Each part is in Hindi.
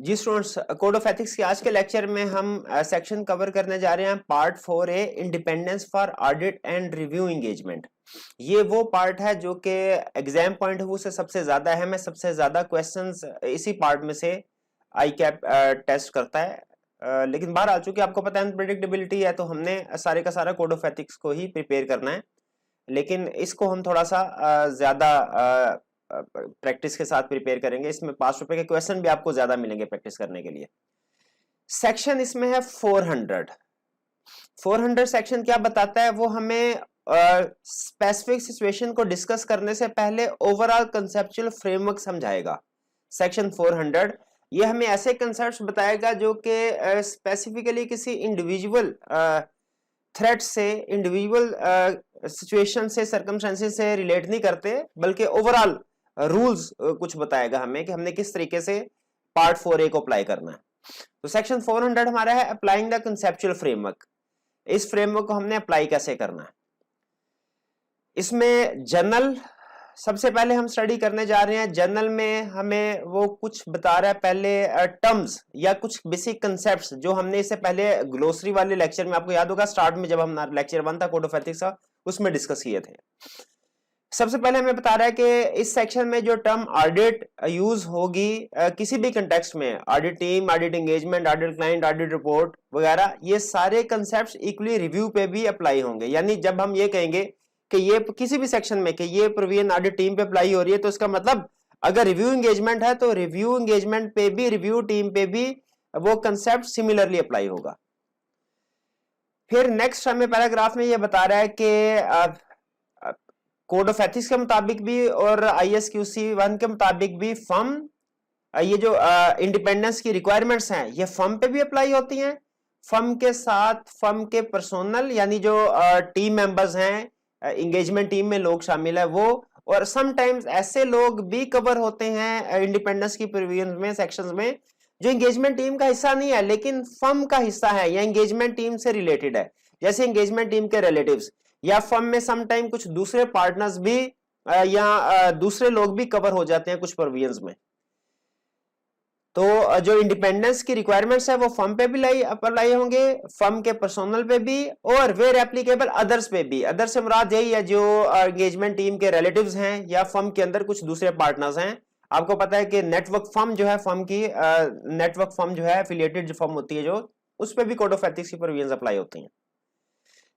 Ji students, code of ethics के आज के लेक्चर में हम सेक्शन कवर करने जा रहे हैं part 4A, independence for audit and review engagement. ये वो पार्ट है जो कि एग्जाम पॉइंट ऑफ व्यू से सबसे ज्यादा अहम है। सबसे ज्यादा क्वेश्चंस इसी पार्ट में से आई कैप टेस्ट करता है। लेकिन बहरहाल चूंकि आपको पता है अनप्रेडिक्टेबिलिटी है, तो हमने सारे का सारा कोड ऑफ एथिक्स को ही प्रिपेयर करना है। लेकिन इसको हम थोड़ा सा ज्यादा प्रैक्टिस के साथ प्रिपेयर करेंगे। इसमें 5 रुपए के क्वेश्चन भी आपको ज्यादा मिलेंगे प्रैक्टिस करने के लिए। सेक्शन इसमें है 400 सेक्शन क्या बताता है? वो हमें स्पेसिफिक सिचुएशन को डिस्कस करने से पहले ओवरऑल कंसेप्चुअल फ्रेमवर्क समझाएगा। सेक्शन 400 ये हमें ऐसे कंसेप्ट्स बताएगा जो कि स्पेसिफिकली किसी इंडिविजुअल थ्रेट से, इंडिविजुअल सिचुएशन से, सर्कमस्टेंसेस से रिलेट नहीं करते, बल्कि ओवरऑल रूल्स कुछ बताएगा हमें कि हमने किस तरीके से पार्ट 4A को अप्लाई करना है। तो सेक्शन 400 हमारा है अप्लाइंग द कंसेप्चुअल फ्रेमवर्क। इस फ्रेमवर्क को हमने अप्लाई कैसे करना है। इसमें जर्नल सबसे पहले हम स्टडी करने जा रहे हैं। जर्नल में हमें वो कुछ बता रहा है पहले टर्म्स या कुछ बेसिक कंसेप्ट्स जो हमने इससे पहले ग्लोसरी वाले लेक्चर में, आपको याद होगा स्टार्ट में जब हम लेक्चर 1 था कोड ऑफ एथिक्स का, उसमें डिस्कस किए थे। सबसे पहले हमें बता रहा है कि इस सेक्शन में जो टर्म ऑडिट यूज होगी किसी भी कंटेक्स्ट में, audit team, audit engagement, audit client, audit report वगैरह, ये सारे कंसेप्ट्स इक्वली रिव्यू पे भी अप्लाई होंगे। यानी जब हम ये कहेंगे कि ये किसी भी सेक्शन में कि ये प्रोविजन ऑडिट टीम पे अप्लाई हो रही है, तो इसका मतलब अगर रिव्यू एंगेजमेंट है तो रिव्यू एंगेजमेंट पे भी, रिव्यू टीम पे भी वो कंसेप्ट सिमिलरली अप्लाई होगा। फिर नेक्स्ट हमें पैराग्राफ में ये बता रहा है कि कोड ऑफ एथिक्स के मुताबिक भी और ISQC 1 के मुताबिक भी फर्म, ये जो इंडिपेंडेंस की रिक्वायरमेंट्स हैं, ये फर्म पे भी अप्लाई होती हैं। फर्म के साथ फर्म के पर्सोनल यानी जो टीम मेंबर्स हैं, एंगेजमेंट टीम में लोग शामिल है वो, और समटाइम्स ऐसे लोग भी कवर होते हैं इंडिपेंडेंस की प्रोविजंस में, सेक्शंस में, जो एंगेजमेंट टीम का हिस्सा नहीं है लेकिन फर्म का हिस्सा है या एंगेजमेंट टीम से रिलेटेड है, जैसे एंगेजमेंट टीम के रिलेटिव्स, या फर्म में समटाइम कुछ दूसरे पार्टनर्स भी या दूसरे लोग भी कवर हो जाते हैं कुछ प्रोविजंस में। तो जो इंडिपेंडेंस की रिक्वायरमेंट्स है वो फर्म पे भी अप्लाई होंगे, फर्म के पर्सोनल पे भी, और वेयर एप्लीकेबल अदर्स पे भी। अदर से मुराद यही है जो एंगेजमेंट टीम के रिलेटिव्स हैं या फर्म के अंदर कुछ दूसरे पार्टनर्स हैं। आपको पता है कि नेटवर्क फर्म जो है, फर्म की नेटवर्क फर्म जो है, एफिलिएटेड जो फर्म होती है जो, उस पर भी कोड ऑफ एथिक्स की प्रोविजंस अप्लाई होती हैं।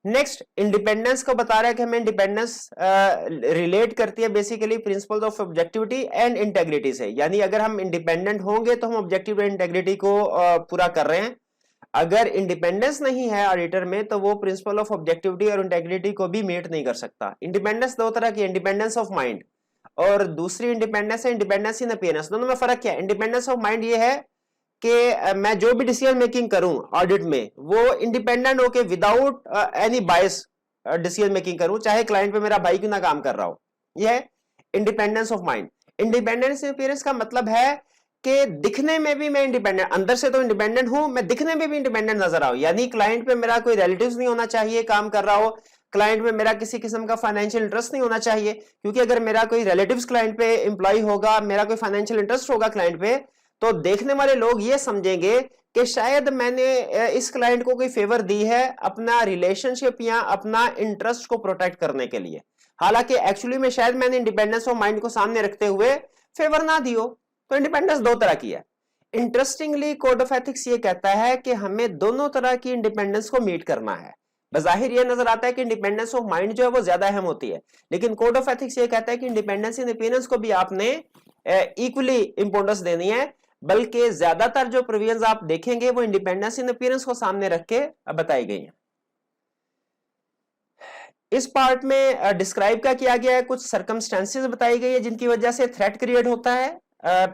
नेक्स्ट इंडिपेंडेंस को बता रहा है कि हमें इंडिपेंडेंस रिलेट करती है basically principles of objectivity and integrity से। यानी अगर हम इंडिपेंडेंट होंगे तो हम ऑब्जेक्टिव एंड इंटेग्रिटी को पूरा कर रहे हैं। अगर इंडिपेंडेंस नहीं है ऑडिटर में तो वो प्रिंसिपल ऑफ ऑब्जेक्टिविटी और इंटेग्रिटी को भी मीट नहीं कर सकता। इंडिपेंडेंस दो तरह की, इंडिपेंडेंस ऑफ माइंड और दूसरी इंडिपेंडेंस है इंडिपेंडेंस इन अपीयरेंस। दोनों में फर्क क्या है? इंडिपेंडेंस ऑफ माइंड ये है कि मैं जो भी डिसीजन मेकिंग करूं ऑडिट में, वो इंडिपेंडेंट होके without any bias decision making करूं, चाहे क्लाइंट पे मेरा भाई क्यों ना काम कर रहा हो। यह है independence of mind. Independence in appearance का मतलब है कि दिखने में भी मैं इंडिपेंडेंट, अंदर से तो इंडिपेंडेंट हूं, मैं दिखने में भी इंडिपेंडेंट नजर आऊं। यानी क्लाइंट पे मेरा कोई रिलेटिव्स नहीं होना चाहिए काम कर रहा हो, क्लाइंट में मेरा किसी किस्म का फाइनेंशियल इंटरेस्ट नहीं होना चाहिए, क्योंकि अगर मेरा कोई रिलेटिव्स क्लाइंट पे एम्प्लॉय होगा, मेरा कोई फाइनेंशियल इंटरेस्ट होगा क्लाइंट पे, तो देखने वाले लोग ये समझेंगे कि शायद मैंने इस क्लाइंट को कोई फेवर दी है अपना रिलेशनशिप या अपना इंटरेस्ट को प्रोटेक्ट करने के लिए, हालांकि एक्चुअली में शायद मैंने इंडिपेंडेंस ऑफ माइंड को सामने रखते हुए फेवर ना दी हो। तो इंडिपेंडेंस दो तरह की है। इंटरेस्टिंगली कोड ऑफ एथिक्स ये कहता है कि हमें दोनों तरह की इंडिपेंडेंस को मीट करना है। बजाहिर ये नजर आता है कि इंडिपेंडेंस ऑफ माइंड जो है वो ज्यादा अहम होती है, लेकिन कोड ऑफ एथिक्स ये कहता है कि इंडिपेंडेंस इन अपीयरेंस को भी आपने इक्वली इंपोर्टेंस देनी है, बल्कि ज्यादातर जो प्रोविजंस आप देखेंगे वो इंडिपेंडेंस इन अपीयरेंस को सामने रख के बताई गई हैं। इस पार्ट में डिस्क्राइब क्या किया गया है, कुछ सर्कमस्टेंसेस बताई गई है जिनकी वजह से थ्रेट क्रिएट होता है।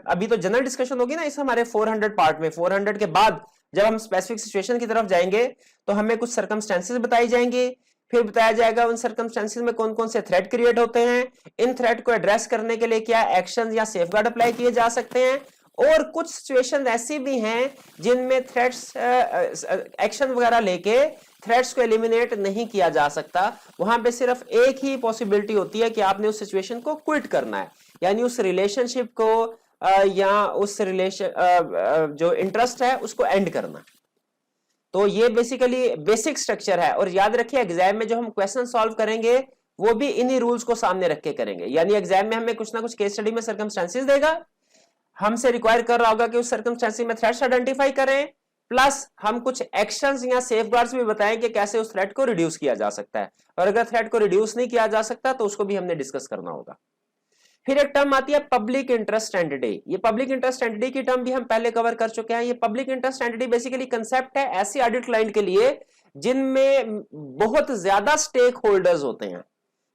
अभी तो जनरल डिस्कशन होगी ना इस हमारे 400 पार्ट में। 400 के बाद जब हम स्पेसिफिक सिचुएशन की तरफ जाएंगे तो हमें कुछ सर्कमस्टेंसेस बताई जाएंगे, फिर बताया जाएगा उन सर्कमस्टेंसेस में कौन कौन से थ्रेट क्रिएट होते हैं, इन थ्रेट को एड्रेस करने के लिए क्या एक्शन या सेफगार्ड अप्लाई किए जा सकते हैं, और कुछ सिचुएशन ऐसी भी हैं जिनमें थ्रेट्स एक्शन वगैरह लेके थ्रेट्स को एलिमिनेट नहीं किया जा सकता। वहां पे सिर्फ एक ही पॉसिबिलिटी होती है कि आपने उस सिचुएशन को क्विट करना है, यानी उस रिलेशनशिप को या उस रिलेशन जो इंटरेस्ट है उसको एंड करना। तो ये बेसिकली बेसिक स्ट्रक्चर है। और याद रखिए एग्जाम में जो हम क्वेश्चन सॉल्व करेंगे वो भी इन्हीं रूल्स को सामने रख के करेंगे। यानी एग्जाम में हमें कुछ ना कुछ केस स्टडी में सर्कमस्टेंसेस देगा, हमसे रिक्वायर कर रहा होगा कि उस सर्कमस्टेंसेस में थ्रेट्स आइडेंटिफाई करें, प्लस हम कुछ एक्शंस या सेफगार्ड्स भी बताएं कि कैसे उस थ्रेट को रिड्यूस किया जा सकता है। और अगर थ्रेट को रिड्यूस नहीं किया जा सकता तो उसको भी हमने डिस्कस करना होगा। फिर एक टर्म आती है पब्लिक इंटरेस्ट एंटिटी। ये पब्लिक इंटरेस्ट एंटिटी की टर्म भी हम पहले कवर कर चुके हैं। ये public interest entity basically concept है ऐसी ऑडिट क्लाइंट के लिए जिनमें बहुत ज्यादा स्टेक होल्डर्स होते हैं,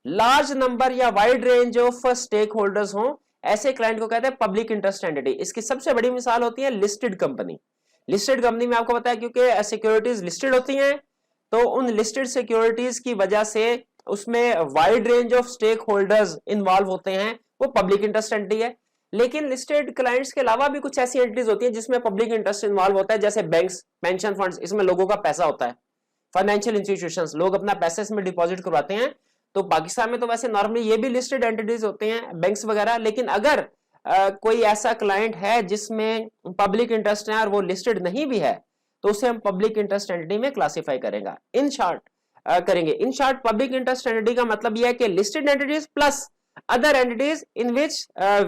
लार्ज नंबर या wide range of stakeholders हो, ऐसे क्लाइंट को कहते हैं पब्लिक इंटरेस्ट एंटिटी। इसकी सबसे बड़ी मिसाल होती है लिस्टेड कंपनी। लिस्टेड कंपनी में आपको पता है क्योंकि सिक्योरिटीज लिस्टेड होती हैं, तो उन लिस्टेड सिक्योरिटीज की वजह से उसमें wide range of stakeholders involve होते हैं, वो पब्लिक इंटरेस्ट एंटिटी है। लेकिन लिस्टेड क्लाइंट्स के अलावा भी कुछ ऐसी एंटिटीज होती है जिसमें पब्लिक इंटरेस्ट इन्वॉल्व होता है, जैसे बैंक्स, पेंशन फंड्स, इसमें लोगों का पैसा होता है। फाइनेंशियल इंस्टीट्यूशंस, लोग अपना पैसा इसमें डिपॉजिट करवाते हैं। तो पाकिस्तान में तो वैसे नॉर्मली ये भी लिस्टेड एंटिटीज होते हैं, बैंक्स वगैरह। लेकिन अगर कोई ऐसा क्लाइंट है जिसमें पब्लिक इंटरेस्ट है और वो लिस्टेड नहीं भी है, तो उसे हम पब्लिक इंटरेस्ट एंटिटी में क्लासिफाई करेंगे। In short public interest entity का मतलब यह है कि listed entities plus other entities in which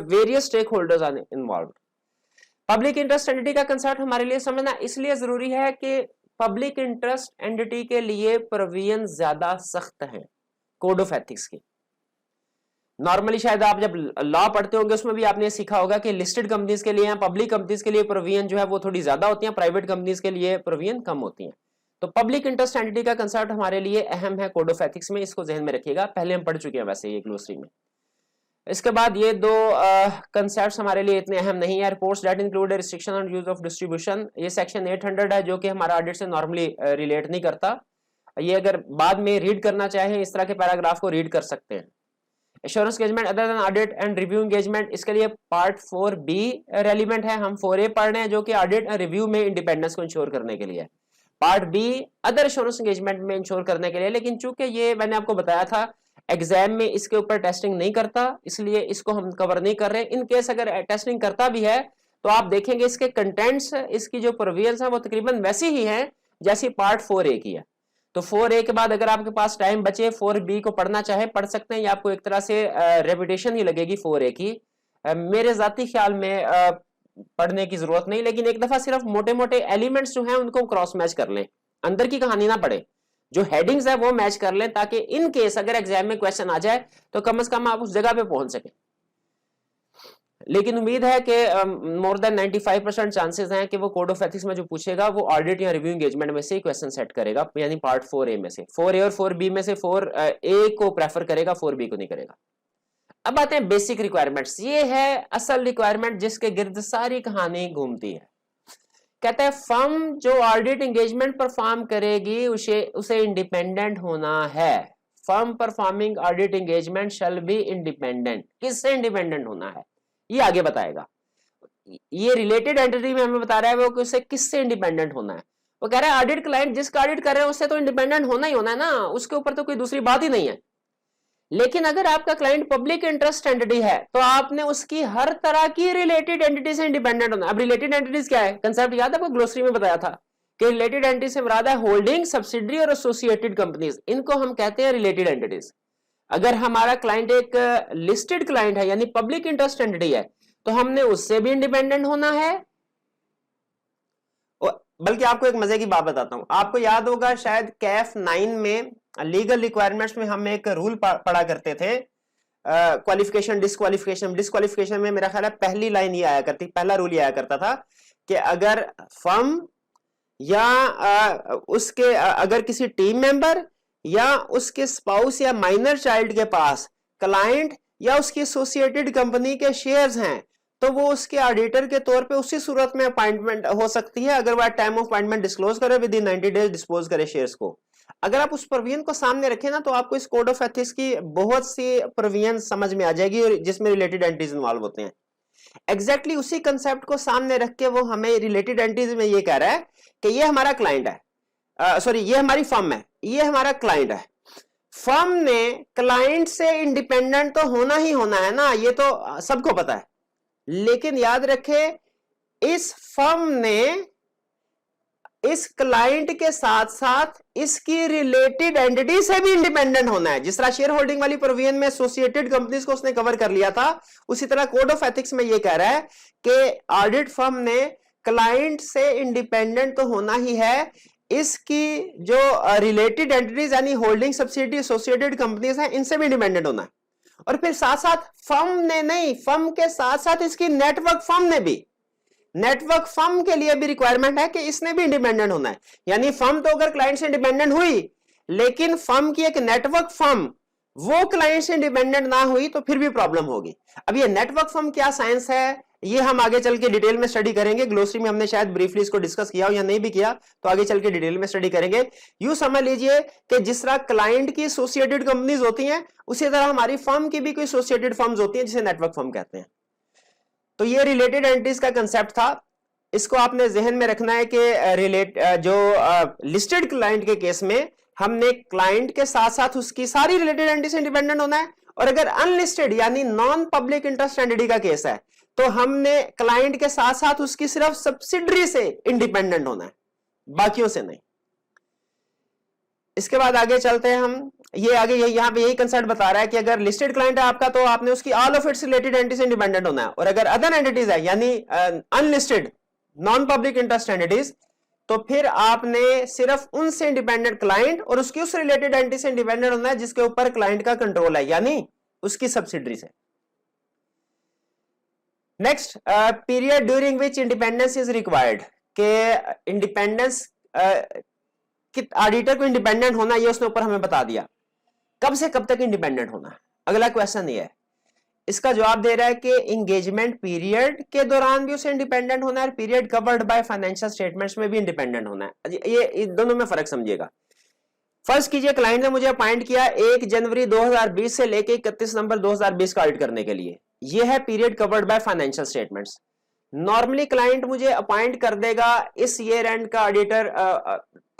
various stakeholders are involved। Public interest entity का कंसेप्ट हमारे लिए समझना इसलिए जरूरी है कि पब्लिक इंटरेस्ट एंटिटी के लिए प्रोविजन ज्यादा सख्त है कोड ऑफ एथिक्स की। नॉर्मली शायद आप जब लॉ पढ़ते होंगे उसमें भी आपने सीखा होगा कि लिस्टेड कंपनीज के लिए या पब्लिक कंपनीज के लिए प्रोविजन जो है वो थोड़ी ज्यादा होती है, प्राइवेट कंपनीज के लिए प्रोविजन कम होती है। तो पब्लिक इंटरेस्ट एंटिटी का कंसेप्ट हमारे लिए अहम है कोड ऑफ एथिक्स में, इसको जहन में रखिएगा। पहले हम पढ़ चुके हैं वैसे ये ग्लोसरी में। इसके बाद ये दो कंसेप्ट्स हमारे लिए इतने अहम नहीं है। Reports that include restriction on use of distribution, ये सेक्शन 800 है जो कि हमारा ऑडिट से नॉर्मली रिलेट नहीं करता। ये अगर बाद में रीड करना चाहें इस तरह के पैराग्राफ को रीड कर सकते हैं। Assurance engagement other than audit and review engagement, इसके लिए पार्ट 4B रेलिवेंट है। हम 4A पढ़ रहे हैं जो कि ऑडिट एंड रिव्यू में इंडिपेंडेंस को इंश्योर करने के लिए, part B other assurance engagement में इंश्योर करने के लिए। लेकिन चूंकि ये मैंने आपको बताया था एग्जाम में इसके ऊपर टेस्टिंग नहीं करता, इसलिए इसको हम कवर नहीं कर रहे। इन केस अगर टेस्टिंग करता भी है तो आप देखेंगे इसके कंटेंट्स, इसकी जो प्रोविजंस है वो तकरीबन वैसी ही हैं जैसी पार्ट 4A की है। तो 4A के बाद अगर आपके पास टाइम बचे 4B को पढ़ना चाहे पढ़ सकते हैं, या आपको एक तरह से रेपिटेशन ही लगेगी 4A की। मेरे जाती ख्याल में पढ़ने की जरूरत नहीं, लेकिन एक दफा सिर्फ मोटे मोटे एलिमेंट्स जो हैं उनको क्रॉस मैच कर लें, अंदर की कहानी ना पढ़े, जो हेडिंग्स है वो मैच कर लें, ताकि इन केस अगर एग्जाम में क्वेश्चन आ जाए तो कम से कम आप उस जगह पे पहुंच सके। लेकिन उम्मीद है कि मोर देन 95% चांसेस हैं कि वो कोड ऑफ एथिक्स में जो पूछेगा वो ऑडिट या रिव्यू एंगेजमेंट में से ही क्वेश्चन सेट करेगा, यानी पार्ट 4A में से। 4A और 4B में से 4A को प्रेफर करेगा, 4B को नहीं करेगा। अब आते हैं बेसिक रिक्वायरमेंट्स। ये है असल रिक्वायरमेंट जिसके गिर्द सारी कहानी घूमती है। कहता है फर्म जो ऑडिट एंगेजमेंट परफॉर्म करेगी उसे इंडिपेंडेंट होना है। Firm performing audit engagement shall be independent. किससे इंडिपेंडेंट होना है ये आगे बताएगा। ये रिलेटेड एंटिटी में हमें बता रहा है वो कि उसे किससे इंडिपेंडेंट होना है। वो कह रहा है ऑडिट क्लाइंट जिसका ऑडिट कर रहे हैं उससे तो इंडिपेंडेंट होना ही होना है ना, उसके ऊपर तो कोई दूसरी बात ही नहीं है। लेकिन अगर आपका क्लाइंट पब्लिक इंटरेस्ट एंटिटी है तो आपने उसकी हर तरह की रिलेटेड एंटिटी से इंडिपेंडेंट होना है। अब रिलेटेड एंटिटीज क्या है, कंसेप्ट याद है आपको, ग्लोसरी में बताया था कि रिलेटेड एंटिटी से मुराद है होल्डिंग, सब्सिडरी और एसोसिएटेड कंपनीज, इनको हम कहते हैं रिलेटेड एंटिटीज। अगर हमारा क्लाइंट एक लिस्टेड क्लाइंट है यानी पब्लिक इंटरेस्ट एंटिटी है तो हमने उससे भी इंडिपेंडेंट होना है। बल्कि आपको एक मजे की बात बताता हूं, आपको याद होगा शायद कैफ 9 में लीगल रिक्वायरमेंट्स में हम एक रूल पढ़ा करते थे, क्वालिफिकेशन डिस्क्वालिफिकेशन। डिस्क्वालिफिकेशन में मेरा ख्याल है पहली लाइन ये आया करती, पहला रूल ये आया करता था कि अगर फर्म या उसके अगर किसी टीम मेंबर या उसके स्पाउस या माइनर चाइल्ड के पास क्लाइंट या उसकी एसोसिएटेड कंपनी के शेयर्स हैं तो वो उसके ऑडिटर के तौर पे उसी सूरत में अपॉइंटमेंट हो सकती है अगर वह टाइम ऑफ अपॉइंटमेंट डिस्क्लोज करे विद इन 90 डेज डिस्पोज करे शेयर्स को। अगर आप उस प्रोविजन को सामने रखें ना तो आपको इस कोड ऑफ एथिक्स की बहुत सी प्रोविजन समझ में आ जाएगी और जिसमें रिलेटेड एंटिटीज इन्वॉल्व होते हैं। एग्जैक्टली उसी कंसेप्ट को सामने रख के वो हमें रिलेटेड एंटिटीज में ये कह रहा है कि ये हमारा क्लाइंट है, सॉरी ये हमारी फर्म है, ये हमारा क्लाइंट है। फर्म ने क्लाइंट से इंडिपेंडेंट तो होना ही होना है ना, ये तो सबको पता है। लेकिन याद रखें इस फर्म ने इस क्लाइंट के साथ साथ इसकी रिलेटेड एंटिटी से भी इंडिपेंडेंट होना है। जिस तरह शेयर होल्डिंग वाली प्रोविजन में एसोसिएटेड कंपनीज को उसने कवर कर लिया था, उसी तरह कोड ऑफ एथिक्स में यह कह रहा है कि ऑडिट फर्म ने क्लाइंट से इंडिपेंडेंट तो होना ही है, इसकी जो रिलेटेड एंटिटीज यानी होल्डिंग सब्सिडी एसोसिएटेड कंपनीज हैं इनसे भी इंडिपेंडेंट होना है। और फिर साथ साथ फर्म ने नहीं, फर्म के साथ साथ इसकी नेटवर्क फर्म ने भी, नेटवर्क फर्म के लिए भी रिक्वायरमेंट है कि इसने भी इंडिपेंडेंट होना है। यानी फर्म तो अगर क्लाइंट से इंडिपेंडेंट हुई, लेकिन फर्म की एक नेटवर्क फर्म वो क्लाइंट से इंडिपेंडेंट ना हुई तो फिर भी प्रॉब्लम होगी। अब ये नेटवर्क फर्म क्या साइंस है, ये हम आगे चल के डिटेल में स्टडी करेंगे। ग्लोसरी में हमने शायद ब्रीफली इसको डिस्कस किया हो या नहीं भी किया, तो आगे चल के डिटेल में स्टडी करेंगे। यूं समझ लीजिए कि जिस तरह क्लाइंट की एसोसिएटेड कंपनीज होती हैं, उसी तरह हमारी फर्म की भी कोई एसोसिएटेड फर्म्स होती हैं जिसे नेटवर्क फर्म कहते हैं। तो ये रिलेटेड एंटिटीज का कंसेप्ट था, इसको आपने जहन में रखना है कि लिस्टेड क्लाइंट के केस में हमने क्लाइंट के साथ साथ उसकी सारी रिलेटेड एंटिटी से इंडिपेंडेंट होना है, और अगर अनलिस्टेड यानी नॉन पब्लिक इंटरेस्ट एंटिटी का केस है तो हमने क्लाइंट के साथ साथ उसकी सिर्फ सब्सिडरी से इंडिपेंडेंट होना है, बाकियों से नहीं। इसके बाद आगे चलते हैं हम, ये आगे यहां पे यही कंसेप्ट बता रहा है कि अगर लिस्टेड क्लाइंट है आपका तो आपने उसकी all of its related entity से इंडिपेंडेंट होना है, और अगर अदर एंटिटीज है यानी unlisted non public interest entities, तो फिर आपने सिर्फ उनसे इंडिपेंडेंट क्लाइंट और उसकी उस रिलेटेड एंटिटी से इंडिपेंडेंट होना है जिसके ऊपर क्लाइंट का कंट्रोल है, यानी उसकी सब्सिडरी से। Next, period during which independence is required, के इंडिपेंडेंस ऑडिटर को इंडिपेंडेंट होना, ये उसने ऊपर हमें बता दिया। कब से कब तक इंडिपेंडेंट होना? अगला क्वेश्चन ये है, इसका जवाब दे रहा है कि एंगेजमेंट पीरियड के दौरान भी उसे इंडिपेंडेंट होना है, और period covered by financial statements में भी इंडिपेंडेंट होना है। ये दोनों में फर्क समझिएगा। फर्स्ट कीजिए, क्लाइंट ने मुझे अपॉइंट किया 1 जनवरी 2020 से लेके 31 नवंबर 2020 का ऑडिट करने के लिए, ये है period covered by financial statements. Normally client मुझे अपॉइंट कर देगा इस ईयर एंड का ऑडिटर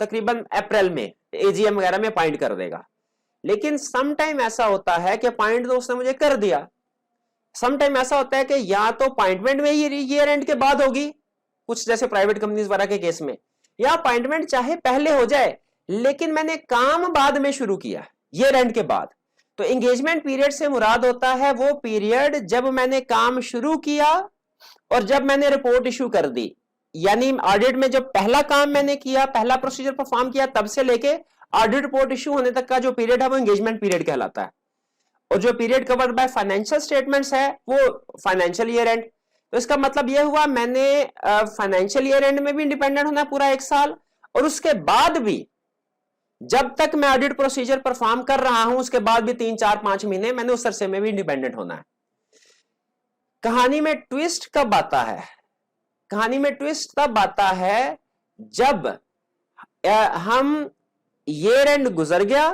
तकरीबन अप्रैल में, एजीएम वगैरह में अपॉइंट कर देगा। लेकिन सम टाइम ऐसा होता है कि अपॉइंट तो उसने मुझे कर दिया, सम टाइम ऐसा होता है कि या तो अपॉइंटमेंट में ही ईयर एंड के बाद होगी, कुछ जैसे प्राइवेट कंपनीज वगैरह के केस में, या अपॉइंटमेंट चाहे पहले हो जाए लेकिन मैंने काम बाद में शुरू किया ईयर एंड के बाद। तो एंगेजमेंट पीरियड से मुराद होता है वो पीरियड जब मैंने काम शुरू किया और जब मैंने रिपोर्ट इशू कर दी, यानी ऑडिट में जब पहला काम मैंने किया, पहला प्रोसीजर परफॉर्म किया, तब से लेके ऑडिट रिपोर्ट इशू होने तक का जो पीरियड है वो एंगेजमेंट पीरियड कहलाता है। और जो period covered by financial statements है वो फाइनेंशियल ईयर एंड। तो इसका मतलब यह हुआ मैंने फाइनेंशियल ईयर एंड में भी इंडिपेंडेंट होना पूरा 1 साल, और उसके बाद भी जब तक मैं ऑडिट प्रोसीजर परफॉर्म कर रहा हूं उसके बाद भी 3, 4, 5 महीने मैंने उस अरसे में भी इंडिपेंडेंट होना है। कहानी में ट्विस्ट कब आता है? कहानी में ट्विस्ट तब आता है जब हम ईयर एंड गुजर गया,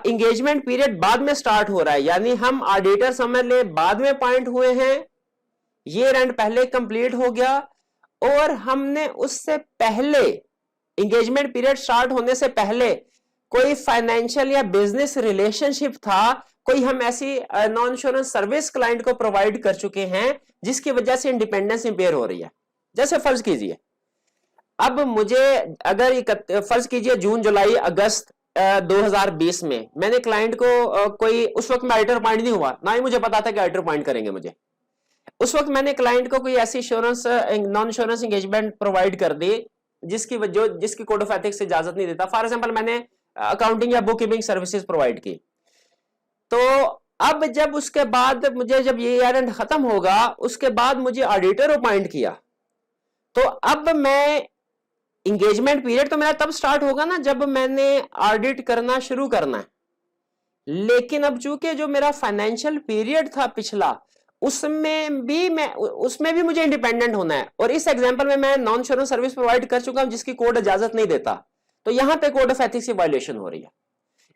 एंगेजमेंट पीरियड बाद में स्टार्ट हो रहा है, यानी हम ऑडिटर समझ ले बाद में अपॉइंट हुए हैं, ईयर एंड पहले कंप्लीट हो गया, और हमने उससे पहले एंगेजमेंट पीरियड स्टार्ट होने से पहले कोई फाइनेंशियल या बिजनेस रिलेशनशिप था, कोई हम ऐसी नॉन इंश्योरेंस सर्विस क्लाइंट को प्रोवाइड कर चुके हैं जिसकी वजह से इंडिपेंडेंस इंपेयर हो रही है। जैसे फर्ज कीजिए, अब मुझे अगर फर्ज कीजिए जून, जुलाई, अगस्त 2020 में मैंने क्लाइंट को कोई, उस वक्त मैं ऑडिटर अपॉइंट नहीं हुआ, ना ही मुझे पता था कि ऑडिटर अपॉइंट करेंगे मुझे, उस वक्त मैंने क्लाइंट को कोई ऐसी insurance non insurance engagement provide कर दी जिसकी कोड ऑफ एथिक्स इजाजत नहीं देता। फॉर एग्जांपल मैंने अकाउंटिंग या बुक कीपिंग सर्विसेज प्रोवाइड की, तो अब जब उसके बाद मुझे जब ये ईयर एंड खत्म होगा उसके बाद मुझे ऑडिटर अपॉइंट किया, तो अब मैं इंगेजमेंट पीरियड तो मेरा तब स्टार्ट होगा ना जब मैंने ऑडिट करना शुरू करना है। लेकिन अब चूंकि जो मेरा फाइनेंशियल पीरियड था पिछला, उसमें भी मुझे इंडिपेंडेंट होना है, और इस एग्जांपल में मैं नॉन इंश्योरेंस सर्विस प्रोवाइड कर चुका हूं जिसकी कोड इजाजत नहीं देता, तो यहां पे कोड ऑफ एथिक्स की वायलेशन हो रही है।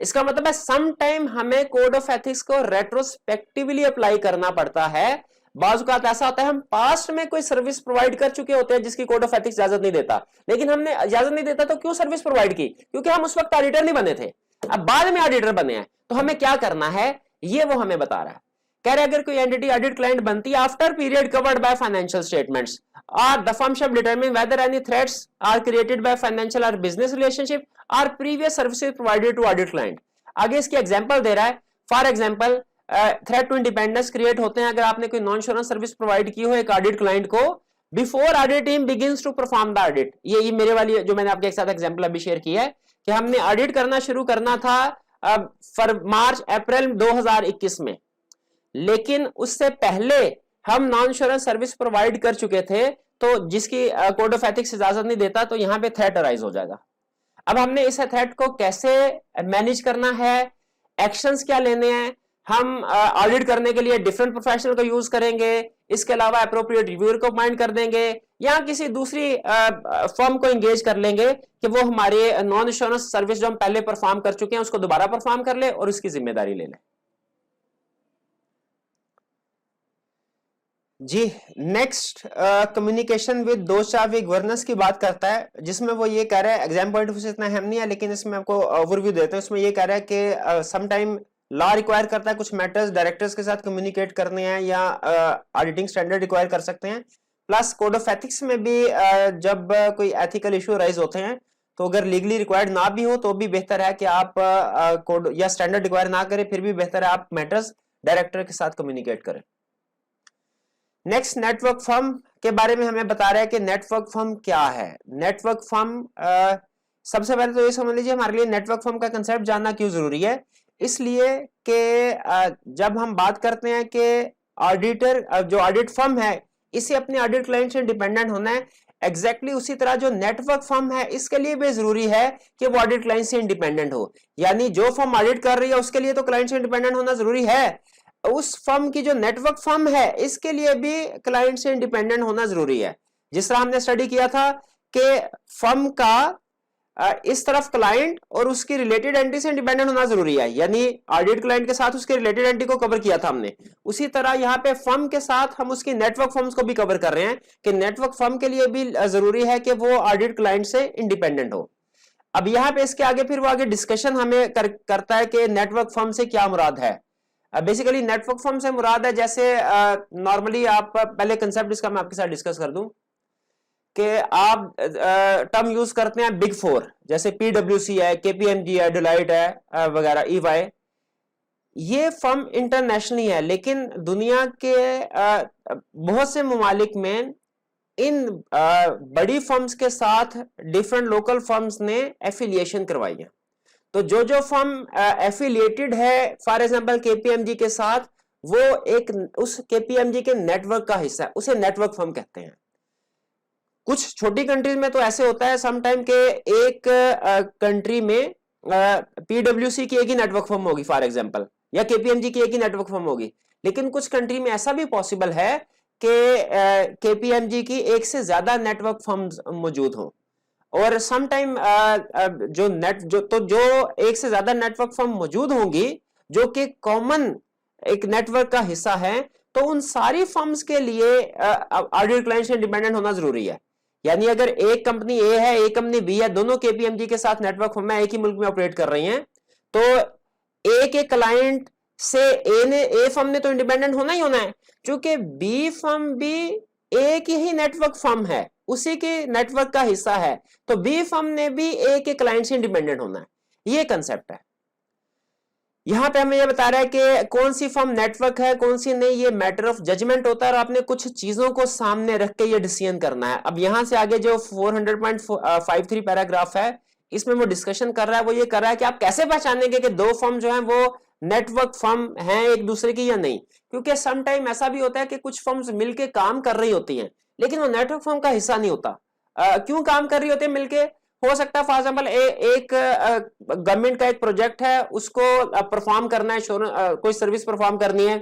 इसका मतलब है सम टाइम हमें कोड ऑफ एथिक्स को रेट्रोस्पेक्टिवली अप्लाई करना पड़ता है। बाज़ औक़ात ऐसा होता है हम पास्ट में कोई सर्विस प्रोवाइड कर चुके होते हैं जिसकी कोड ऑफ एथिक्स इजाजत नहीं देता, लेकिन हमने इजाजत नहीं देता तो क्यों सर्विस प्रोवाइड की? क्योंकि हम उस वक्त ऑडिटर नहीं बने थे, अब बाद में ऑडिटर बने हैं। तो हमें क्या करना है ये वो हमें बता रहा है कह रहे अगर कोई एंटिटी ऑडिट क्लाइंट बनती है after period covered by financial statements और the firm shall determine whether any threats are created by financial और बिजनेस रिलेशनशिप और previous services provided to audit client. आगे इसकी एग्जांपल दे रहा है, for example threat to independence create होते हैं अगर आपने कोई नॉन इंश्योरेंस सर्विस प्रोवाइड की हो एक ऑडिट क्लाइंट को before audit team begins to perform the audit. ये मेरे वाली जो मैंने आपके साथ एग्जांपल अभी शेयर किया है कि हमने ऑडिट करना शुरू करना था मार्च अप्रैल 2021 में, लेकिन उससे पहले हम नॉन इंश्योरेंस सर्विस प्रोवाइड कर चुके थे, तो जिसकी कोड ऑफ एथिक्स इजाजत नहीं देता, तो यहां पे थ्रेट अराइज हो जाएगा। अब हमने इस थ्रेट को कैसे मैनेज करना है, एक्शंस क्या लेने हैं, हम ऑडिट करने के लिए डिफरेंट प्रोफेशनल को यूज करेंगे, इसके अलावा अप्रोप्रिएट रिव्यूअर को अपॉइंट कर देंगे या किसी दूसरी फर्म को एंगेज कर लेंगे कि वो हमारे नॉन इंश्योरेंस सर्विस जो हम पहले परफॉर्म कर चुके हैं उसको दोबारा परफॉर्म कर ले और उसकी जिम्मेदारी ले ले। जी नेक्स्ट कम्युनिकेशन विद दोस्त वी गवर्नेंस की बात करता है, जिसमें वो ये कह रहा है, एग्जाम पॉइंट ऑफ व्यू से इतना अहम नहीं है लेकिन इसमें आपको ओवरव्यू देते हैं। उसमें ये कह रहा है कि सम टाइम लॉ रिक्वायर करता है कुछ मैटर्स डायरेक्टर्स के साथ कम्युनिकेट करने हैं या ऑडिटिंग स्टैंडर्ड रिक्वायर कर सकते हैं। प्लस कोड ऑफ एथिक्स में भी जब कोई एथिकल इशू राइज होते हैं तो अगर लीगली रिक्वायर्ड ना भी हो तो भी बेहतर है कि आप कोड या स्टैंडर्ड रिक्वायर ना करें, फिर भी बेहतर है आप मैटर्स डायरेक्टर के साथ कम्युनिकेट करें। नेक्स्ट नेटवर्क फर्म के बारे में हमें बता रहा है कि नेटवर्क फर्म क्या है। नेटवर्क फर्म सबसे पहले तो ये समझ लीजिए हमारे लिए नेटवर्क फर्म का कंसेप्ट जानना क्यों जरूरी है। इसलिए कि जब हम बात करते हैं कि ऑडिटर जो ऑडिट फर्म है इसे अपने ऑडिट क्लाइंट से इंडिपेंडेंट होना है, एग्जैक्टली उसी तरह जो नेटवर्क फर्म है इसके लिए भी जरूरी है कि वो ऑडिट क्लाइंट से इंडिपेंडेंट हो। यानी जो फर्म ऑडिट कर रही है उसके लिए तो क्लाइंट से इंडिपेंडेंट होना जरूरी है, उस फर्म की जो नेटवर्क फर्म है इसके लिए भी क्लाइंट से इंडिपेंडेंट होना जरूरी है। जिस तरह हमने स्टडी किया था कि फर्म का इस तरफ क्लाइंट और उसकी रिलेटेड एंटिटी से इंडिपेंडेंट होना जरूरी है, यानी ऑडिट क्लाइंट के साथ उसके रिलेटेड एंटिटी को कवर किया था हमने, उसी तरह यहाँ पे फर्म के साथ हम उसकी नेटवर्क फर्म्स को भी कवर कर रहे हैं कि नेटवर्क फर्म के लिए भी जरूरी है कि वो ऑडिट क्लाइंट से इंडिपेंडेंट हो। अब यहाँ पे इसके आगे फिर वो आगे डिस्कशन हमें करता है कि नेटवर्क फर्म से क्या मुराद है। बेसिकली नेटवर्क फर्म से मुराद है, जैसे नॉर्मली आप पहले कंसेप्ट इसका मैं आपके साथ डिस्कस कर दूं कि आप टर्म यूज करते हैं बिग फोर, जैसे पीडब्ल्यूसी है, केपीएमजी है, डिलाइट है वगैरह, ईवाई। ये फर्म इंटरनेशनली है लेकिन दुनिया के बहुत से ममालिक में इन बड़ी फर्म्स के साथ डिफरेंट लोकल फर्म्स ने एफिलिएशन करवाई है। तो जो फर्म एफिलिएटेड है फॉर एग्जांपल केपीएमजी के साथ, वो एक उस केपीएमजी के नेटवर्क का हिस्सा है, उसे नेटवर्क फर्म कहते हैं। कुछ छोटी कंट्रीज में तो ऐसे होता है समटाइम के एक कंट्री में पीडब्ल्यूसी की एक ही नेटवर्क फर्म होगी फॉर एग्जांपल, या केपीएमजी की एक ही नेटवर्क फर्म होगी, लेकिन कुछ कंट्री में ऐसा भी पॉसिबल है कि केपीएमजी की एक से ज्यादा नेटवर्क फर्म्स मौजूद हों। और सम टाइम जो एक से ज्यादा नेटवर्क फर्म मौजूद होंगी जो कि कॉमन एक नेटवर्क का हिस्सा है, तो उन सारी फर्म्स के लिए ऑडिट क्लाइंट से इंडिपेंडेंट होना जरूरी है। यानी अगर एक कंपनी ए है, एक कंपनी बी है, दोनों केपीएमजी के साथ नेटवर्क फर्म एक ही मुल्क में ऑपरेट कर रही हैं, तो ए के क्लाइंट से ए फर्म ने तो इंडिपेंडेंट होना ही होना है, क्योंकि बी फर्म भी एक ही नेटवर्क फर्म है, उसी के नेटवर्क का हिस्सा है, तो बी फर्म ने भी ए के क्लाइंट से इंडिपेंडेंट होना है। ये कंसेप्ट है। यहां पे हमें ये बता रहा है कि कौन सी फर्म नेटवर्क है कौन सी नहीं, ये मैटर ऑफ जजमेंट होता है और आपने कुछ चीजों को सामने रख के ये डिसीजन करना है। अब यहां से आगे जो 400.53 पैराग्राफ है इसमें वो डिस्कशन कर रहा है, वो ये कर रहा है कि आप कैसे पहचानेंगे कि दो फर्म जो है वो नेटवर्क फर्म हैं एक दूसरे की या नहीं। क्योंकि सम टाइम ऐसा भी होता है कि कुछ फर्म्स मिलके काम कर रही होती हैं लेकिन वो नेटवर्क फर्म का हिस्सा नहीं होता। क्यों काम कर रही होती है मिलके? हो सकता है फॉर एग्जांपल एक गवर्नमेंट का एक प्रोजेक्ट है, उसको परफॉर्म करना है, कोई सर्विस परफॉर्म करनी है,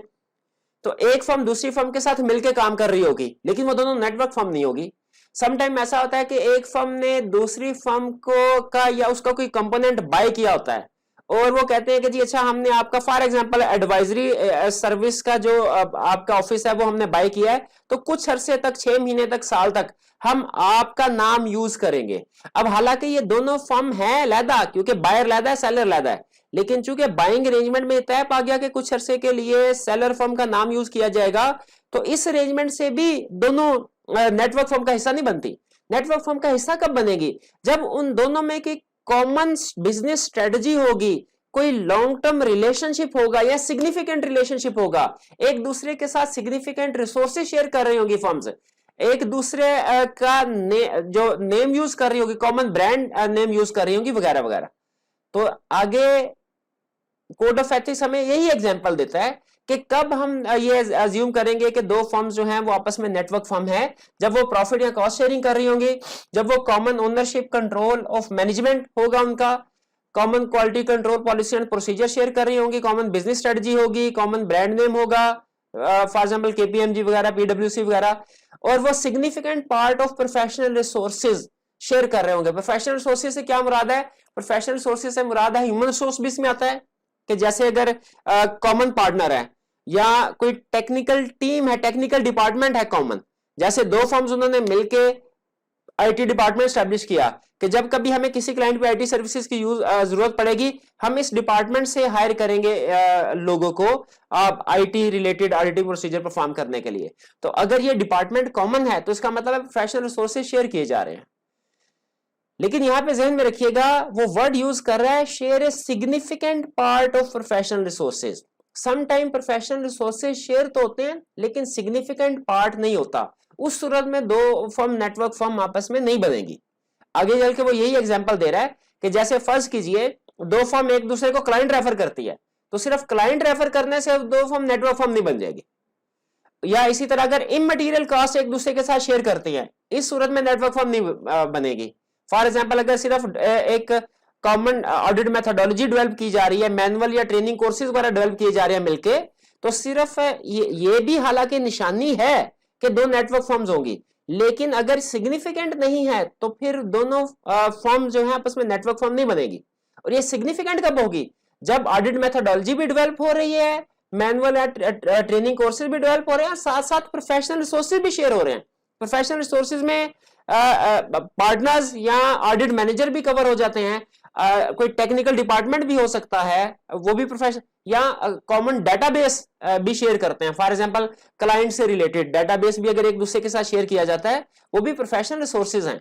तो एक फर्म दूसरी फर्म के साथ मिलके काम कर रही होगी लेकिन वो दोनों नेटवर्क फर्म नहीं होगी। सम टाइम ऐसा होता है कि एक फर्म ने दूसरी फर्म को या उसका कोई कंपोनेंट बाय किया होता है और वो कहते हैं कि जी अच्छा हमने आपका फॉर एग्जांपल एडवाइजरी सर्विस का जो आपका ऑफिस है वो हमने बाय किया है, तो कुछ अरसे तक 6 महीने तक साल तक हम आपका नाम यूज करेंगे। अब हालांकि ये दोनों फर्म है अलहदा, क्योंकि बायर अलहदा है सेलर अलहदा है, लेकिन चूंकि बाइंग अरेंजमेंट में तय पा गया कि कुछ अरसे के लिए सेलर फर्म का नाम यूज किया जाएगा, तो इस अरेंजमेंट से भी दोनों नेटवर्क फर्म का हिस्सा नहीं बनती। नेटवर्क फर्म का हिस्सा कब बनेगी? जब उन दोनों में की कॉमन बिजनेस स्ट्रेटजी होगी, कोई लॉन्ग टर्म रिलेशनशिप होगा या सिग्निफिकेंट रिलेशनशिप होगा, एक दूसरे के साथ सिग्निफिकेंट रिसोर्सेज शेयर कर रही होगी फर्म्स, एक दूसरे का जो नेम यूज कर रही होगी, कॉमन ब्रांड नेम यूज कर रही होगी, वगैरह वगैरह। तो आगे कोड ऑफ एथिक्स हमें यही एग्जांपल देता है कि कब हम ये अज्यूम करेंगे कि दो फर्म्स जो हैं वो आपस में नेटवर्क फर्म है, जब वो प्रॉफिट या कॉस्ट शेयरिंग कर रही होंगी, जब वो common ownership control of management होगा उनका, common quality control policy and procedure share कर रही होंगी, कॉमन बिजनेस स्ट्रेटजी होगी, कॉमन ब्रांड नेम होगा, फॉर एग्जांपल केपीएमजी वगैरह, पीडब्ल्यूसी वगैरह, और वो significant part of professional resources share कर रहे होंगे। प्रोफेशनल रिसोर्सेज से क्या मुराद है? प्रोफेशनल रिसोर्सेज से मुराद है ह्यूमन रिसोर्स भी इसमें आता है, कि जैसे अगर कॉमन पार्टनर है या कोई टेक्निकल टीम है, टेक्निकल डिपार्टमेंट है कॉमन, जैसे दो फर्म्स उन्होंने मिलके आईटी डिपार्टमेंट स्टैब्लिश किया कि जब कभी हमें किसी क्लाइंट पे आईटी सर्विसेज की जरूरत पड़ेगी, हम इस डिपार्टमेंट से हायर करेंगे लोगों को IT related auditing procedure perform करने के लिए। तो अगर ये डिपार्टमेंट कॉमन है तो इसका मतलब है प्रोफेशनल रिसोर्सेज शेयर किए जा रहे हैं। लेकिन यहां पे जहन में रखिएगा, वो वर्ड यूज कर रहा है share a significant part of professional resources. Some time professional resources share तो होते हैं लेकिन सिग्निफिकेंट पार्ट नहीं होता। उस सूरत में दो फर्म नेटवर्क फर्म आपस में नहीं बनेगी। आगे चल के वो यही एग्जांपल दे रहा है कि जैसे फर्ज कीजिए दो फर्म एक दूसरे को क्लाइंट रेफर करती है, तो सिर्फ क्लाइंट रेफर करने से दो फर्म नेटवर्क फर्म नहीं बन जाएगी। या इसी तरह अगर इमटेरियल कॉस्ट एक दूसरे के साथ शेयर करती है, इस सूरत में नेटवर्क फर्म नहीं बनेगी। फॉर एग्जाम्पल अगर सिर्फ एक कॉमन ऑडिट मेथोडोलॉजी डेवलप की जा रही है, मैनुअल या ट्रेनिंग कोर्सेज वगैरह डेवलप किए जा रहे हैं मिलके, तो सिर्फ ये भी हालांकि निशानी है कि दो नेटवर्क फर्म्स होंगी, लेकिन अगर सिग्निफिकेंट नहीं है तो फिर दोनों फर्म जो है आपस में नेटवर्क फर्म नहीं बनेगी। और ये सिग्निफिकेंट कब होगी? जब ऑडिट मेथोडोलॉजी भी डेवलप हो रही है, मैनुअल या ट्रेनिंग कोर्सेज भी डेवलप हो रहे हैं, साथ साथ प्रोफेशनल रिसोर्सेज भी शेयर हो रहे हैं। प्रोफेशनल रिसोर्सेज में पार्टनर्स या ऑडिट मैनेजर भी कवर हो जाते हैं, कोई टेक्निकल डिपार्टमेंट भी हो सकता है, वो भी प्रोफेशनल, या कॉमन डेटाबेस भी शेयर करते हैं। फॉर एग्जांपल क्लाइंट से रिलेटेड डेटाबेस भी अगर एक दूसरे के साथ शेयर किया जाता है, वो भी प्रोफेशनल रिसोर्सेज हैं,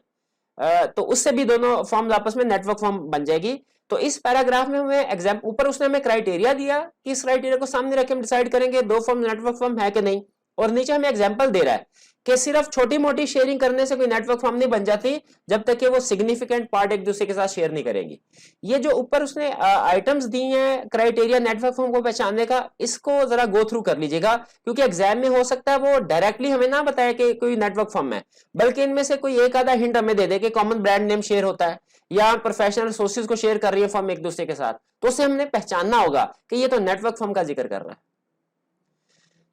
तो उससे भी दोनों फर्म आपस में नेटवर्क फर्म बन जाएगी। तो इस पैराग्राफ में हमें एग्जाम्पल, ऊपर उसने हमें क्राइटेरिया दिया कि इस क्राइटेरिया को सामने रख के हम डिसाइड करेंगे दो फर्म नेटवर्क फर्म है कि नहीं, और नीचे हमें एग्जाम्पल दे रहा है कि सिर्फ छोटी मोटी शेयरिंग करने से कोई नेटवर्क फर्म नहीं बन जाती जब तक कि वो सिग्निफिकेंट पार्ट एक दूसरे के साथ शेयर नहीं करेगी। ये जो ऊपर उसने आइटम्स दी हैं क्राइटेरिया नेटवर्क फर्म को पहचानने का, इसको जरा गो थ्रू कर लीजिएगा, क्योंकि एग्जाम में हो सकता है वो डायरेक्टली हमें ना बताए कि कोई नेटवर्क फर्म है, बल्कि इनमें से कोई एक आधा हिंट हमें दे दे कि कॉमन ब्रांड नेम शेयर होता है या प्रोफेशनल रिसोर्सेज को शेयर कर रही है फर्म एक दूसरे के साथ, तो उससे हमने पहचानना होगा कि ये तो नेटवर्क फर्म का जिक्र कर रहा है।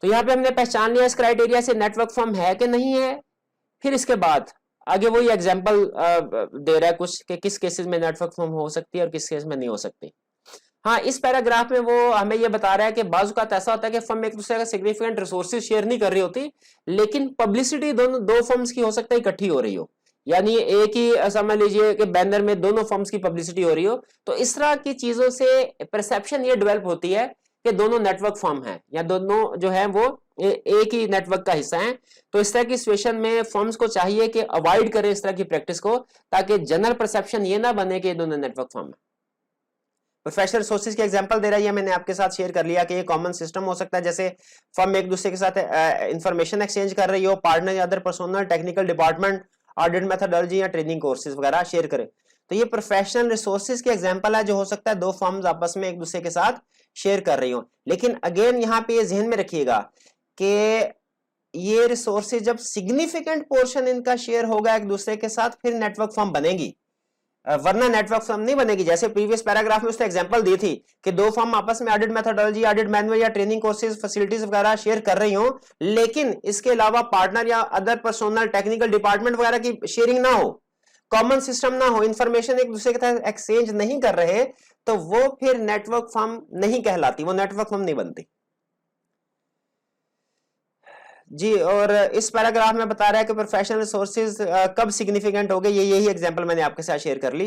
तो यहां पे हमने पहचान लिया इस क्राइटेरिया से नेटवर्क फर्म है कि नहीं है। फिर इसके बाद आगे वही एग्जांपल दे रहा है कुछ कि किस केसेस में नेटवर्क फर्म हो सकती है और किस केस में नहीं हो सकती। हाँ, इस पैराग्राफ में वो हमें ये बता रहा है कि बाजू का ऐसा होता है कि फर्म एक दूसरे का सिग्निफिकेंट रिसोर्सेज शेयर नहीं कर रही होती, लेकिन पब्लिसिटी दोनों दो फर्म्स की हो सकता है इकट्ठी हो रही हो, यानी एक ही समझ लीजिए कि बैनर में दोनों फर्म्स की पब्लिसिटी हो रही हो। तो इस तरह की चीजों से परसेप्शन ये डेवलप होती है कि दोनों नेटवर्क फर्म है या दोनों जो है वो एक ही नेटवर्क का हिस्सा है। तो इस तरह की सिचुएशन में फर्म्स को चाहिए कि अवॉइड करें इस तरह की प्रैक्टिस को, ताकि जनरल परसेप्शन ये ना बने कि दोनों नेटवर्क फर्म है। प्रोफेशनल रिसोर्सेज की एग्जांपल दे रहा है, मैंने आपके साथ शेयर कर लिया कि ये कॉमन सिस्टम हो सकता है, जैसे फर्म एक दूसरे के साथ इंफॉर्मेशन एक्सचेंज कर रही हो, पार्टनर या other personal technical department audit methodology या ट्रेनिंग कोर्सेज वगैरह शेयर करे। तो ये प्रोफेशनल रिसोर्सेज की एग्जांपल है जो हो सकता है दो फर्म्स आपस में एक दूसरे के साथ शेयर कर रही हो। लेकिन अगेन यहाँ पे ये जहन में रखिएगा कि ये रिसोर्सेज जब सिग्निफिकेंट पोर्शन इनका शेयर होगा एक दूसरे के साथ, फिर नेटवर्क फर्म बनेगी, वरना नेटवर्क फर्म नहीं बनेगी। जैसे प्रीवियस पैराग्राफ में उसने एग्जांपल दी थी कि दो फर्म आपस में ऑडिट मेथोडोलॉजी, ऑडिट मैनुअल या ट्रेनिंग कोर्सेज, फैसिलिटीज वगैरह शेयर कर रही हो, लेकिन इसके अलावा पार्टनर या अदर पर्सनल टेक्निकल डिपार्टमेंट वगैरह की शेयरिंग ना हो, कॉमन सिस्टम ना हो, इंफॉर्मेशन एक दूसरे के साथ एक्सचेंज नहीं कर रहे, तो वो फिर नेटवर्क फर्म नहीं कहलाती, वो नेटवर्क फर्म नहीं बनती जी। और इस पैराग्राफ में बता रहा है कि प्रोफेशनल रिसोर्सेज कब सिग्निफिकेंट हो गए, यही एग्जांपल मैंने आपके साथ शेयर कर ली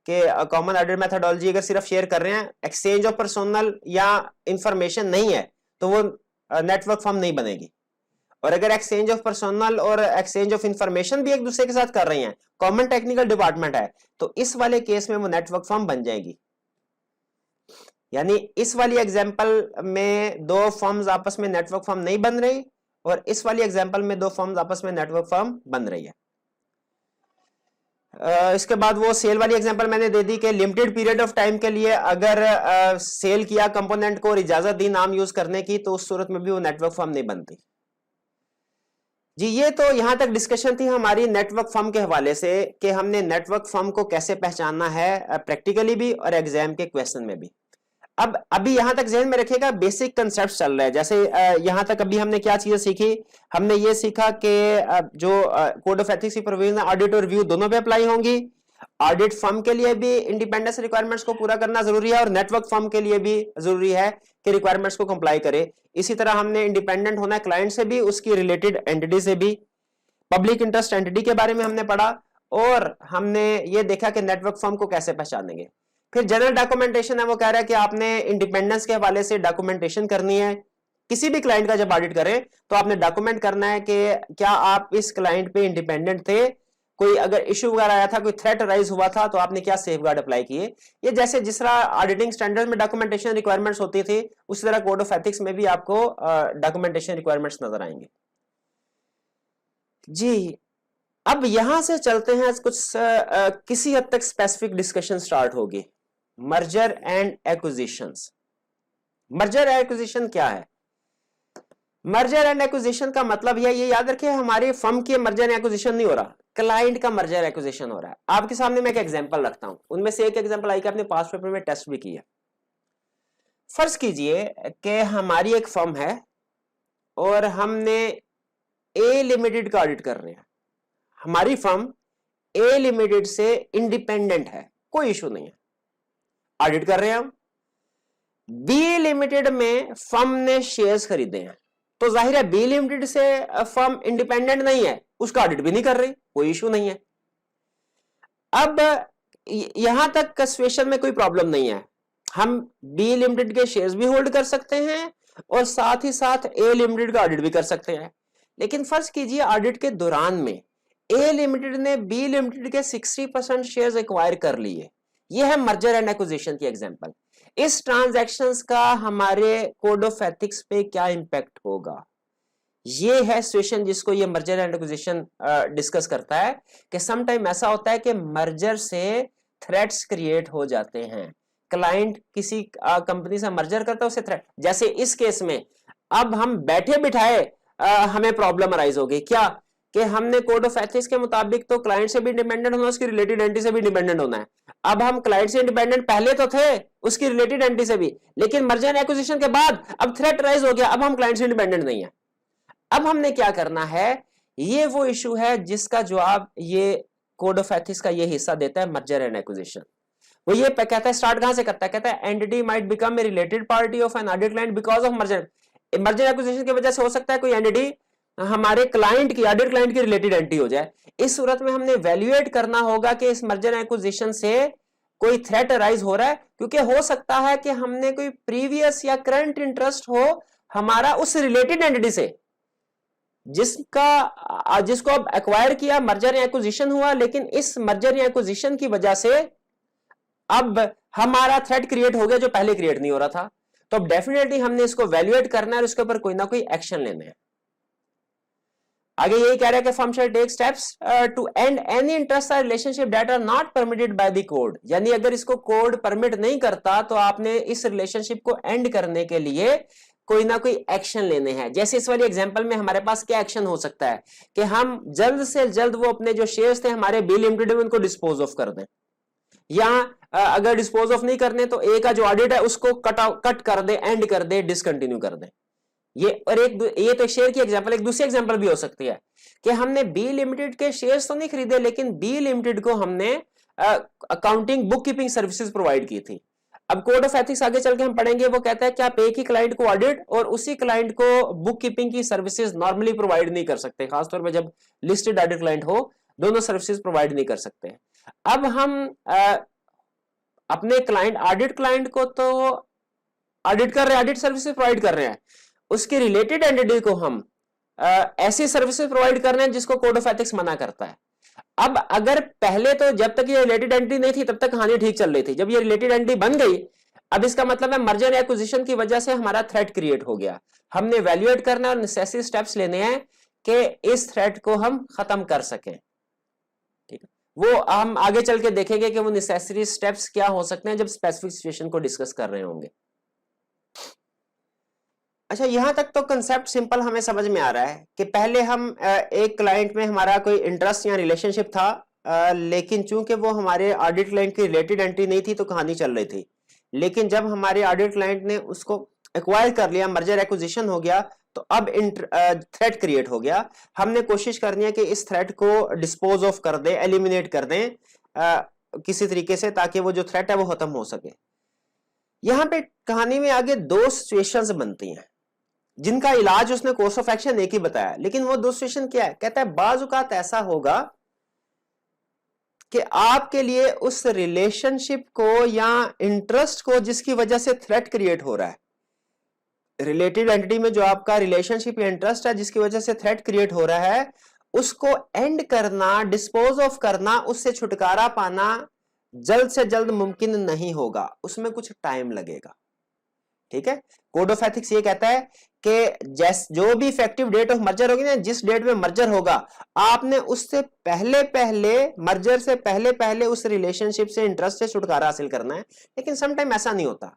कि कॉमन ऑडिट मेथोडोलॉजी अगर सिर्फ शेयर कर रहे हैं, एक्सचेंज ऑफ पर्सनल या इंफॉर्मेशन नहीं है, तो वो नेटवर्क फर्म नहीं बनेगी। और अगर एक्सचेंज ऑफ पर्सनल और एक्सचेंज ऑफ इंफॉर्मेशन भी एक दूसरे के साथ कर रही हैं, कॉमन टेक्निकल डिपार्टमेंट है, तो इस वाले केस में वो नेटवर्क फर्म बन जाएगी। यानी इस वाली एग्जांपल में दो फर्म्स आपस में नेटवर्क फर्म नहीं बन रही, और इस वाली एग्जांपल में दो फर्म्स आपस में नेटवर्क फर्म बन रही है। इसके बाद वो सेल वाली एग्जांपल मैंने दे दी कि लिमिटेड पीरियड ऑफ टाइम के लिए अगर सेल किया कंपोनेंट को और इजाजत दी नाम यूज करने की, तो उस सूरत में भी वो नेटवर्क फर्म नहीं बनती। जी, ये तो यहां तक डिस्कशन थी हमारी नेटवर्क फर्म के हवाले से कि हमने नेटवर्क फर्म को कैसे पहचानना है प्रैक्टिकली भी और एग्जाम के क्वेश्चन में भी। अब अभी यहां तक ध्यान में रखिएगा, बेसिक कंसेप्ट चल रहा है। जैसे यहां तक अभी हमने क्या चीजें सीखी, हमने ये सीखा कि जो कोड ऑफ एथिक्स की प्रोविजन ऑडिट और रिव्यू दोनों पे अप्लाई होंगी। ऑडिट फर्म के लिए भी इंडिपेंडेंस रिक्वायरमेंट्स को पूरा करना जरूरी है और नेटवर्क फर्म के लिए भी जरूरी है कि रिक्वायरमेंट्स को कंप्लाई करे। इसी तरह हमने इंडिपेंडेंट होना है क्लाइंट से भी, उसकी रिलेटेड एंटिटी से भी। पब्लिक इंटरेस्ट एंटिटी के बारे में हमने पढ़ा और हमने ये देखा कि नेटवर्क फर्म को कैसे पहचानेंगे। फिर जनरल डॉक्यूमेंटेशन है, वो कह रहा है कि आपने इंडिपेंडेंस के हवाले से डॉक्यूमेंटेशन करनी है। किसी भी क्लाइंट का जब ऑडिट करें तो आपने डॉक्यूमेंट करना है कि क्या आप इस क्लाइंट पे इंडिपेंडेंट थे, कोई अगर इश्यू वगैरह आया था, कोई थ्रेट राइज हुआ था, तो आपने क्या सेफगार्ड अप्लाई किए। ये जैसे जिस तरह ऑडिटिंग स्टैंडर्ड में डॉक्यूमेंटेशन रिक्वायरमेंट्स होती थी, उसी तरह कोड ऑफ एथिक्स में भी आपको डॉक्यूमेंटेशन रिक्वायरमेंट्स नजर आएंगे। जी, अब यहां से चलते हैं कुछ किसी हद तक स्पेसिफिक डिस्कशन स्टार्ट होगी। Merger and acquisitions. Merger acquisition क्या है? मर्जर एंड एक्विजिशन का मतलब है, ये याद रखिए, हमारी फर्म की मर्जर एक्विजिशन नहीं हो रहा, क्लाइंट का मर्जर एक्विजिशन हो रहा है। आपके सामने मैं एक एग्जांपल रखता हूं, उनमें से एक एग्जांपल आई कि आपने पास पेपर में टेस्ट भी किया। फर्ज कीजिए कि हमारी एक फर्म है और हमने ए लिमिटेड का ऑडिट कर रहे हैं। हमारी फर्म ए लिमिटेड से इंडिपेंडेंट है, कोई इशू नहीं है, ऑडिट कर रहे हैं हम। बी लिमिटेड में फर्म ने शेयर्स खरीदे हैं, तो जाहिर है बी लिमिटेड से फर्म इंडिपेंडेंट नहीं है, उसका ऑडिट भी नहीं कर रही, कोई इशू नहीं है। अब यहां तक सिचुएशन में कोई प्रॉब्लम नहीं है, हम बी लिमिटेड के शेयर्स भी होल्ड कर सकते हैं और साथ ही साथ ए लिमिटेड का ऑडिट भी कर सकते हैं। लेकिन फर्ज कीजिए ऑडिट के दौरान में ए लिमिटेड ने बी लिमिटेड के 60% शेयर्स एक्वायर कर लिए। यह है मर्जर एंड एक्विजिशन की एग्जांपल। इस ट्रांजैक्शंस का हमारे कोड ऑफ एथिक्स पे क्या इंपैक्ट होगा, ये है सिचुएशन जिसको ये मर्जर एंड एक्विजिशन डिस्कस करता है कि सम टाइम ऐसा होता है कि मर्जर से थ्रेट्स क्रिएट हो जाते हैं। क्लाइंट किसी कंपनी से मर्जर करता है, उसे थ्रेट, जैसे इस केस में अब हम बैठे बिठाए हमें प्रॉब्लम अराइज होगी क्या कि हमने कोड ऑफ एथिक्स के मुताबिक तो क्लाइंट से भी इंडिपेंडेंट होना, उसकी रिलेटेड एंटिटी से भी इंडिपेंडेंट होना है। अब हम क्लाइंट से इंडिपेंडेंट पहले तो थे, उसकी रिलेटेड एंटिटी से भी, लेकिन मर्जर एंड एक्विजिशन के बाद अब थ्रेट राइज हो गया, अब हम क्लाइंट से इंडिपेंडेंट नहीं है। अब हमने क्या करना है, ये वो इशू है जिसका जवाब ये कोड ऑफ एथिक्स का ये हिस्सा देता है, मर्जर एंड एक्विजिशन। वो ये कहता है, स्टार्ट कहां से करता है, कहता है entity might become a related party of an audit client because of merger. Merger acquisition की वजह से हो सकता है कोई एंटिटी हमारे क्लाइंट की, ऑडिट क्लाइंट की रिलेटेड एंटिटी हो जाए। इस सूरत में हमने वैल्यूएट करना होगा कि इस मर्जर एक्विजिशन से कोई थ्रेट अराइज हो रहा है, क्योंकि हो सकता है कि हमने कोई प्रीवियस या करंट इंटरेस्ट हो हमारा उस रिलेटेड एंटिटी से, जिसको अब एक्वायर किया, मर्जर एक्विजिशन हुआ, लेकिन इस मर्जर एक्विजिशन की वजह से अब हमारा थ्रेट क्रिएट हो गया जो पहले क्रिएट नहीं हो रहा था। तो अब डेफिनेटली हमने इसको वैल्यूएट करना है और उसके ऊपर कोई ना कोई एक्शन लेने हैं। आगे यही कह रहा है कि firm shall take steps to end any interest और relationship that are not permitted by the code. यानी अगर इसको कोड परमिट नहीं करता तो आपने इस रिलेशनशिप को एंड करने के लिए कोई ना कोई एक्शन लेने हैं। जैसे इस वाली एग्जांपल में हमारे पास क्या एक्शन हो सकता है कि हम जल्द से जल्द वो अपने जो शेयर्स थे हमारे बी लिमिटेड में, उनको डिस्पोज ऑफ कर दें, या अगर डिस्पोज ऑफ नहीं करने तो ए का जो ऑडिट है उसको कट कर दे, एंड कर दे, डिसकंटिन्यू कर दे। ये और ये तो शेयर की एग्जांपल, एक दूसरी एग्जांपल भी हो सकती है कि हमने बी लिमिटेड के शेयर्स तो नहीं खरीदे, लेकिन बी लिमिटेड को हमने accounting book keeping services provide की थी। अब कोड ऑफ एथिक्स आगे चल के हम पढ़ेंगे, वो कहता है कि आप एक ही क्लाइंट को ऑडिट और उसी क्लाइंट को बुक कीपिंग की सर्विसेज नॉर्मली प्रोवाइड नहीं कर सकते, खासतौर पर जब लिस्टेड ऑडिट क्लाइंट हो, दोनों सर्विसेज प्रोवाइड नहीं कर सकते। अब हम अपने क्लाइंट, ऑडिट क्लाइंट को तो ऑडिट कर रहे हैं, ऑडिट सर्विसेज प्रोवाइड कर रहे हैं, उसके रिलेटेड एंटिटी को हम ऐसी सर्विसेज प्रोवाइड कर रहे हैं जिसको कोड ऑफ एथिक्स मना करता है। अब अगर पहले तो जब तक ये रिलेटेड एंटिटी नहीं थी तब तक कहानी ठीक चल रही थी, जब ये रिलेटेड एंटिटी बन गई अब इसका मतलब है मर्जर एक्विजिशन की वजह से हमारा थ्रेट क्रिएट हो गया। हमने वैल्यूएट करना है और नेसेसरी स्टेप्स लेने हैं कि इस थ्रेट को हम खत्म कर सकें। ठीक है, वो हम आगे चल के देखेंगे कि वो नेसेसरी स्टेप्स क्या हो सकते हैं जब स्पेसिफिक सिचुएशन को डिस्कस कर रहे होंगे। अच्छा, यहां तक तो कंसेप्ट सिंपल हमें समझ में आ रहा है कि पहले हम एक क्लाइंट में हमारा कोई इंटरेस्ट या रिलेशनशिप था, लेकिन चूंकि वो हमारे ऑडिट क्लाइंट की रिलेटेड एंटिटी नहीं थी तो कहानी चल रही थी। लेकिन जब हमारे ऑडिट क्लाइंट ने उसको एक्वायर कर लिया, मर्जर एक्विजिशन हो गया, तो अब थ्रेट क्रिएट हो गया। हमने कोशिश करनी है कि इस थ्रेट को डिस्पोज ऑफ कर दें, एलिमिनेट कर दें किसी तरीके से, ताकि वो जो थ्रेट है वो खत्म हो सके। यहां पे कहानी में आगे दो सिचुएशंस बनती हैं जिनका इलाज उसने कोर्स ऑफ एक्शन एक ही बताया, लेकिन वो दो सिचुएशन क्या है? कहता है बाज़ औक़ात ऐसा होगा कि आपके लिए उस रिलेशनशिप को या इंटरेस्ट को जिसकी वजह से थ्रेट क्रिएट हो रहा है, रिलेटेड एंटिटी में जो आपका रिलेशनशिप या इंटरेस्ट है जिसकी वजह से थ्रेट क्रिएट हो रहा है, उसको एंड करना, डिस्पोज ऑफ करना, उससे छुटकारा पाना जल्द से जल्द मुमकिन नहीं होगा, उसमें कुछ टाइम लगेगा। ठीक है, कोड ऑफ एथिक्स ये कहता है कि जो भी इफेक्टिव डेट ऑफ मर्जर होगी ना, जिस डेट में मर्जर होगा, आपने उससे पहले मर्जर से पहले उस रिलेशनशिप से, इंटरेस्ट से छुटकारा हासिल करना है। लेकिन समटाइम ऐसा नहीं होता।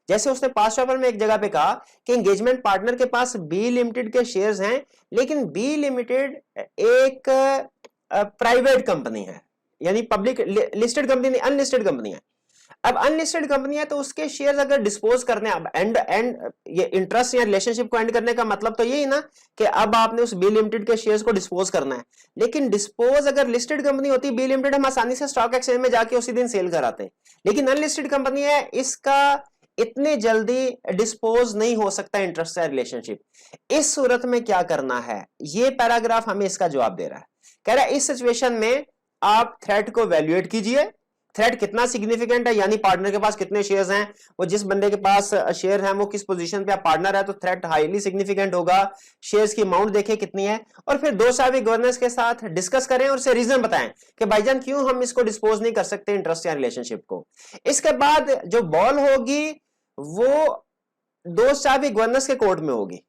जैसे उसने पास्ट पेपर में एक जगह पे कहा कि एंगेजमेंट पार्टनर के पास बी लिमिटेड के शेयर्स हैं, लेकिन बी लिमिटेड एक प्राइवेट कंपनी है, यानी पब्लिक लिस्टेड कंपनी नहीं, अनलिस्टेड कंपनी है। अब अनलिस्टेड कंपनी है तो उसके शेयर्स अगर डिस्पोज करने, अब एंड ये इंटरेस्ट या रिलेशनशिप को एंड करने का मतलब तो यही ना कि अब आपने उस बी लिमिटेड के शेयर्स को डिस्पोज करना है। लेकिन डिस्पोज अगर लिस्टेड कंपनी होती, बी लिमिटेड, हम आसानी से स्टॉक एक्सचेंज में जाके उसी दिन सेल कराते, लेकिन अनलिस्टेड कंपनी है, इसका इतने जल्दी डिस्पोज नहीं हो सकता इंटरेस्ट या रिलेशनशिप। इस सूरत में क्या करना है, ये पैराग्राफ हमें इसका जवाब दे रहा है। कह रहा है इस सिचुएशन में आप थ्रेट को वैल्यूएट कीजिए, थ्रेट कितना सिग्निफिकेंट है, यानी पार्टनर के पास कितने शेयर्स हैं, वो जिस बंदे के पास शेयर हैं वो किस पोजीशन पे पार्टनर है, तो थ्रेट हाईली सिग्निफिकेंट होगा। शेयर्स की अमाउंट देखें कितनी है, और फिर दो सावी गवर्नेंस के साथ डिस्कस करें और उसे रीजन बताएं कि भाईजान क्यों हम इसको डिस्पोज नहीं कर सकते इंटरेस्ट या रिलेशनशिप को। इसके बाद जो बॉल होगी वो दो सावी गवर्नेंस के कोर्ट में होगी।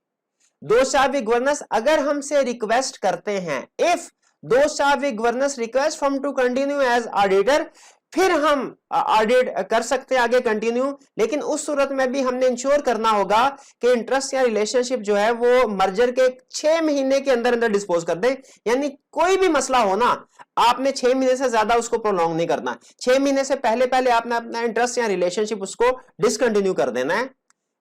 दो सावी गवर्नेंस अगर हमसे रिक्वेस्ट करते हैं, if though savvy governance request from to continue as auditor, फिर हम ऑडिट कर सकते हैं आगे कंटिन्यू। लेकिन उस सूरत में भी हमने इंश्योर करना होगा कि इंटरेस्ट या रिलेशनशिप जो है वो मर्जर के 6 महीने के अंदर अंदर डिस्पोज कर दे। यानी कोई भी मसला हो ना, आपने 6 महीने से ज्यादा उसको प्रोलॉन्ग नहीं करना। 6 महीने से पहले आपने अपना इंटरेस्ट या रिलेशनशिप उसको डिसकंटिन्यू कर देना है,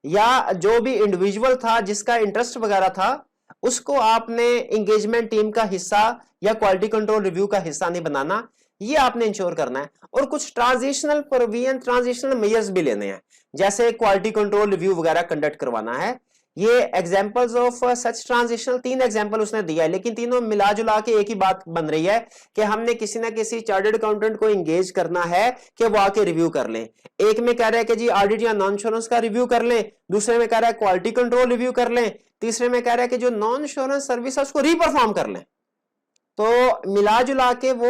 या जो भी इंडिविजुअल था जिसका इंटरेस्ट वगैरह था उसको आपने एंगेजमेंट टीम का हिस्सा या क्वालिटी कंट्रोल रिव्यू का हिस्सा नहीं बनाना, ये आपने इंश्योर करना है। और कुछ ट्रांजिशनल प्रोविजन, ट्रांजिशनल मेजर्स भी लेने हैं, जैसे क्वालिटी कंट्रोल रिव्यू वगैरह कंडक्ट करवाना है। ये examples of such transitional 3 example उसने दिया है, लेकिन तीनों मिला जुला के एक ही बात बन रही है कि हमने किसी ना किसी चार्टर्ड अकाउंटेंट को एंगेज करना है कि वो आके रिव्यू कर लें। एक में कह रहा है कि जी ऑडिट या नॉन इंश्योरेंस का रिव्यू कर लें, दूसरे में कह रहा है क्वालिटी कंट्रोल रिव्यू कर लें, तीसरे में कह रहा है कि जो नॉन इंश्योरेंस सर्विस है उसको रीपरफॉर्म कर लें। तो मिला जुला के वो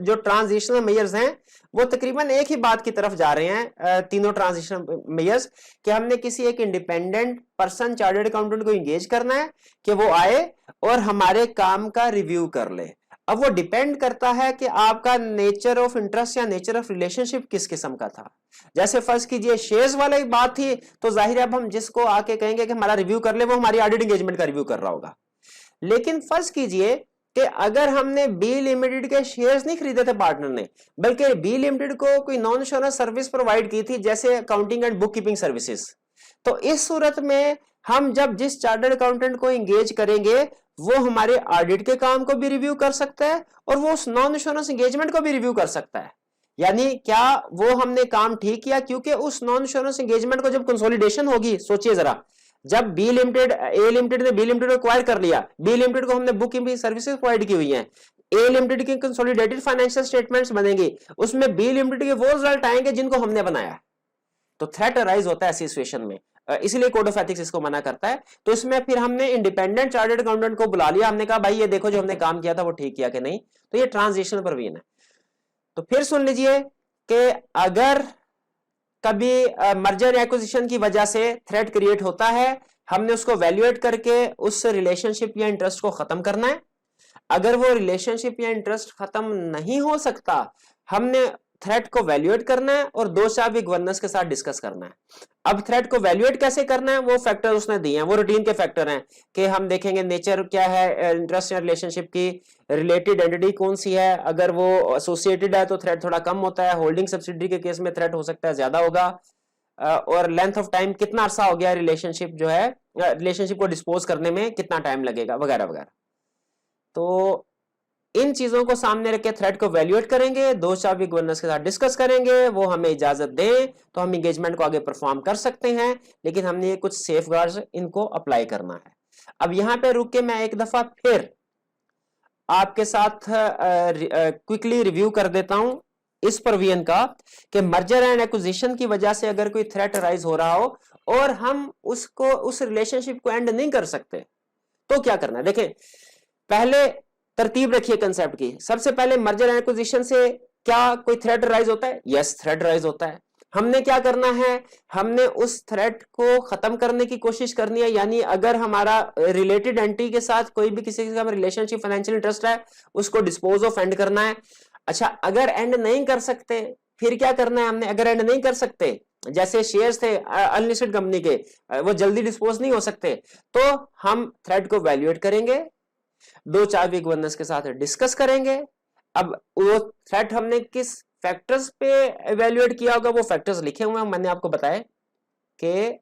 जो ट्रांजिशनल मेजर्स हैं वो तकरीबन एक ही बात की तरफ जा रहे हैं, तीनों ट्रांजिशनल मेजर्स, कि हमने किसी एक इंडिपेंडेंट पर्सन चार्टर्ड अकाउंटेंट को एंगेज करना है कि वो आए और हमारे काम का रिव्यू कर ले। अब वो डिपेंड करता है कि आपका नेचर ऑफ इंटरेस्ट या नेचर ऑफ रिलेशनशिप किस किस्म का था। जैसे फर्ज कीजिए शेयर्स वाली बात थी, तो जाहिर है अब हम जिसको आके कहेंगे कि हमारा रिव्यू कर ले वो हमारी ऑडिट एंगेजमेंट का रिव्यू कर रहा होगा। लेकिन फर्ज कीजिए कि अगर हमने बी लिमिटेड के शेयर्स नहीं खरीदे थे पार्टनर ने, बल्कि बी लिमिटेड को कोई नॉन इंश्योरेंस सर्विस प्रोवाइड की थी, जैसे accounting and book keeping services, तो इस सूरत में हम जब जिस चार्टर्ड अकाउंटेंट को एंगेज करेंगे वो हमारे ऑडिट के काम को भी रिव्यू कर सकता है और वो उस नॉन इंश्योरेंस एंगेजमेंट को भी रिव्यू कर सकता है। यानी क्या वो हमने काम ठीक किया, क्योंकि उस नॉन इंश्योरेंस एंगेजमेंट को जब कंसोलिडेशन होगी, सोचिए जरा, जब बी लिमिटेड, ए लिमिटेड ने बी लिमिटेड को एक्वायर कर लिया, बी लिमिटेड को हमने बुक कीपिंग सर्विसेज प्रोवाइड की हुई हैं, ए लिमिटेड के कंसोलिडेटेड फाइनेंशियल स्टेटमेंट्स बनेंगे, उसमें बी लिमिटेड के वो रिजल्ट आएंगे जिनको हमने बनाया। तो थ्रेट अराइज होता है ऐसी सिचुएशन में, इसलिए कोड ऑफ एथिक्स इसको मना करता है। तो इसमें फिर हमने इंडिपेंडेंट चार्टर्ड अकाउंटेंट को बुला लिया, हमने कहा भाई ये देखो जो हमने काम किया था वो ठीक किया कि नहीं। तो ये ट्रांजिशनल प्रोविजन है। तो फिर सुन लीजिए कि अगर कभी मर्जर एक्विजिशन की वजह से थ्रेट क्रिएट होता है, हमने उसको वैल्यूएट करके उस रिलेशनशिप या इंटरेस्ट को खत्म करना है। अगर वो रिलेशनशिप या इंटरेस्ट खत्म नहीं हो सकता, हमने थ्रेट को वैल्यूएट करना है और दो चाबी गवर्नेंस के साथ डिस्कस करना है। अब थ्रेट को वैल्यूएट कैसे करना है, वो फैक्टर उसने दिए हैं, वो रूटीन के फैक्टर हैं कि हम देखेंगे नेचर क्या है इंटरेस्ट या रिलेशनशिप की, रिलेटेड एंटिटी कौन सी है, अगर वो एसोसिएटेड है तो थ्रेट थोड़ा कम होता है, होल्डिंग सब्सिडरी के केस में थ्रेट हो सकता है ज्यादा होगा, और लेंथ ऑफ टाइम कितना अरसा हो गया रिलेशनशिप जो है, रिलेशनशिप को डिस्पोज करने में कितना टाइम लगेगा वगैरह वगैरह। तो इन चीजों को सामने रख के थ्रेट को वैल्यूएट करेंगे, दो चाबी गवर्नेंस के साथ डिस्कस करेंगे, वो हमें इजाजत दें तो हम एंगेजमेंट को आगे परफॉर्म कर सकते हैं, लेकिन हमने ये कुछ सेफगार्ड्स इनको अप्लाई करना है। अब यहां पे रुक के मैं एक दफा फिर आपके साथ क्विकली रिव्यू कर देता हूं इस प्रोविजन का कि मर्जर एंड एक्विजिशन की वजह से अगर कोई थ्रेट अराइज हो रहा हो और हम उसको उस रिलेशनशिप को एंड नहीं कर सकते तो क्या करना है। देखें, पहले तरतीब रखिए कंसेप्ट की। सबसे पहले मर्जर एंड एक्विजिशन से क्या कोई थ्रेट राइज होता है? यस, थ्रेट राइज होता है। हमने क्या करना है, हमने उस थ्रेट को खत्म करने की कोशिश करनी है, यानी अगर हमारा रिलेटेड एंटिटी के साथ कोई भी किसी के साथ रिलेशनशिप फाइनेंशियल इंटरेस्ट है उसको डिस्पोज ऑफ एंड करना है। अच्छा, अगर एंड नहीं कर सकते फिर क्या करना है हमने? अगर एंड नहीं कर सकते, जैसे शेयर्स थे अनलिस्टेड कंपनी के, वो जल्दी डिस्पोज नहीं हो सकते, तो हम थ्रेट को वैल्यूएट करेंगे, दो चाबी गवर्नेंस के साथ डिस्कस करेंगे। अब वो थ्रेट हमने किस फैक्टर्स पे एवेल्युएट किया होगा वो फैक्टर्स लिखे हुए हैं, मैंने आपको बताया कि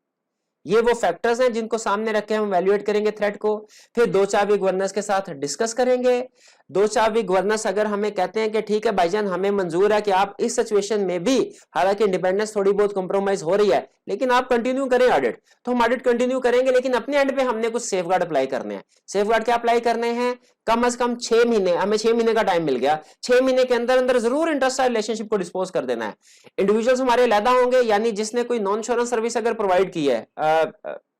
ये वो फैक्टर्स हैं जिनको सामने रख के हम वैल्यूएट करेंगे थ्रेट को। फिर दो चाबी गवर्नेंस के साथ डिस्कस करेंगे। दो चाबी गवर्नेंस अगर हमें कहते हैं कि ठीक है भाईजान हमें मंजूर है कि आप इस सिचुएशन में भी, हालांकि इंडिपेंडेंस थोड़ी बहुत कॉम्प्रोमाइज हो रही है, लेकिन आप कंटिन्यू करें ऑडिट, तो हम ऑडिट कंटिन्यू करेंगे, लेकिन अपने एंड पे हमने कुछ सेफगार्ड अप्लाई करने हैं। सेफगार्ड क्या अप्लाई करने हैं? कम से कम 6 महीने, हमें 6 महीने का टाइम मिल गया, 6 महीने के अंदर अंदर जरूर इंटरेस्ट रिलेशनशिप को डिस्पोज कर देना है। इंडिविजुअल्स हमारे अलहदा होंगे, यानी जिसने कोई नॉन इंश्योरेंस सर्विस अगर प्रोवाइड की है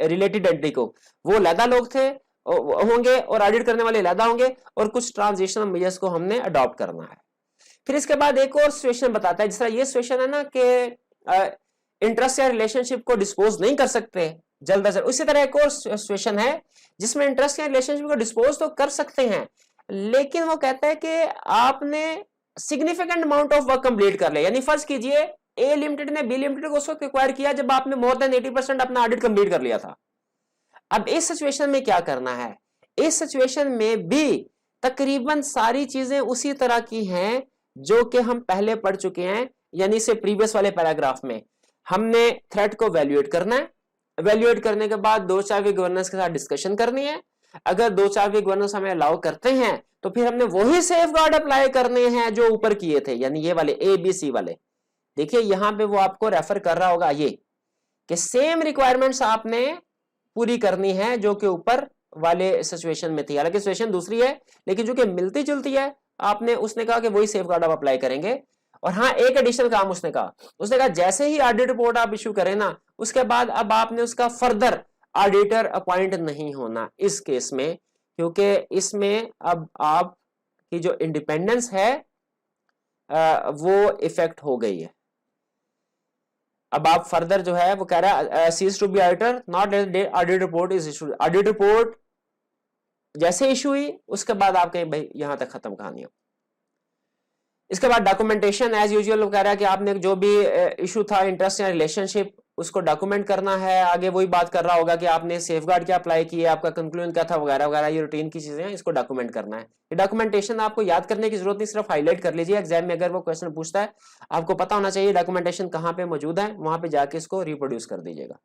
रिलेटेड एंटिटी को, वो अलहदा लोग थे होंगे और ऑडिट करने वाले अलहदा होंगे, और कुछ ट्रांजिशनल मेजर्स को हमने अडॉप्ट करना है। फिर इसके बाद एक और सिचुएशन बताता है, जिस तरह ये सिचुएशन है ना कि इंटरेस्ट या रिलेशनशिप को डिस्पोज नहीं कर सकते जल्द से जल्द, उसी तरह एक और सिचुएशन है जिसमें इंटरेस्ट या रिलेशनशिप को डिस्पोज तो कर सकते हैं, लेकिन वो कहता है कि आपने significant amount of work complete कर लिया। यानी फर्ज कीजिए ए लिमिटेड ने बी लिमिटेड को उसको एक्वायर किया जब आपने मोर देन 80% अपना ऑडिट कंप्लीट कर लिया था। अब इस सिचुएशन में क्या करना है? इस सिचुएशन में भी तकरीबन सारी चीजें उसी तरह की हैं जो कि हम पहले पढ़ चुके हैं, यानी से प्रीवियस वाले पैराग्राफ में हमने थ्रेट को वैल्यूएट करना है। वैल्यूएट करने के बाद दो चाबी गवर्नेंस के साथ डिस्कशन करनी है। अगर दो चाबी गवर्नेंस हमें अलाउ करते हैं तो फिर हमने वही सेफगार्ड अप्लाई करने हैं जो ऊपर किए थे, यानी ये वाले ए बी सी वाले। देखिए यहां पे वो आपको रेफर कर रहा होगा ये कि सेम रिक्वायरमेंट्स आपने पूरी करनी है जो कि ऊपर वाले सिचुएशन में थी। हालांकि सिचुएशन दूसरी है, लेकिन जो कि मिलती जुलती है, आपने उसने कहा कि वही सेफगार्ड आप अप्लाई करेंगे। और हाँ, एक एडिशनल काम उसने कहा जैसे ही ऑडिट रिपोर्ट आप इश्यू करें ना, उसके बाद अब आपने उसका फर्दर ऑडिटर अपॉइंट नहीं होना इस केस में, क्योंकि इसमें अब आप की जो इंडिपेंडेंस है वो इफेक्ट हो गई है। अब आप फर्दर जो है वो कह रहा है ceases to be auditor not audit report is issued. Audit report जैसे इशू हुई उसके बाद आप कहें भाई यहां तक खत्म कहानी हो। इसके बाद डॉक्यूमेंटेशन एज यूजुअल कह रहा है कि आपने जो भी इशू था इंटरेस्ट या रिलेशनशिप उसको डॉक्यूमेंट करना है। आगे वही बात कर रहा होगा कि आपने सेफगार्ड क्या अप्लाई किया, आपका कंक्लूजन क्या था वगैरह वगैरह, ये रूटीन की चीजें हैं, इसको डॉक्यूमेंट करना है। ये डॉक्यूमेंटेशन आपको याद करने की जरूरत नहीं, सिर्फ हाईलाइट कर लीजिए। एग्जाम में अगर वो क्वेश्चन पूछता है आपको पता होना चाहिए डॉक्यूमेंटेशन कहाँ पे मौजूद है, वहां पे जाके इसको रिप्रोड्यूस कर दीजिएगा।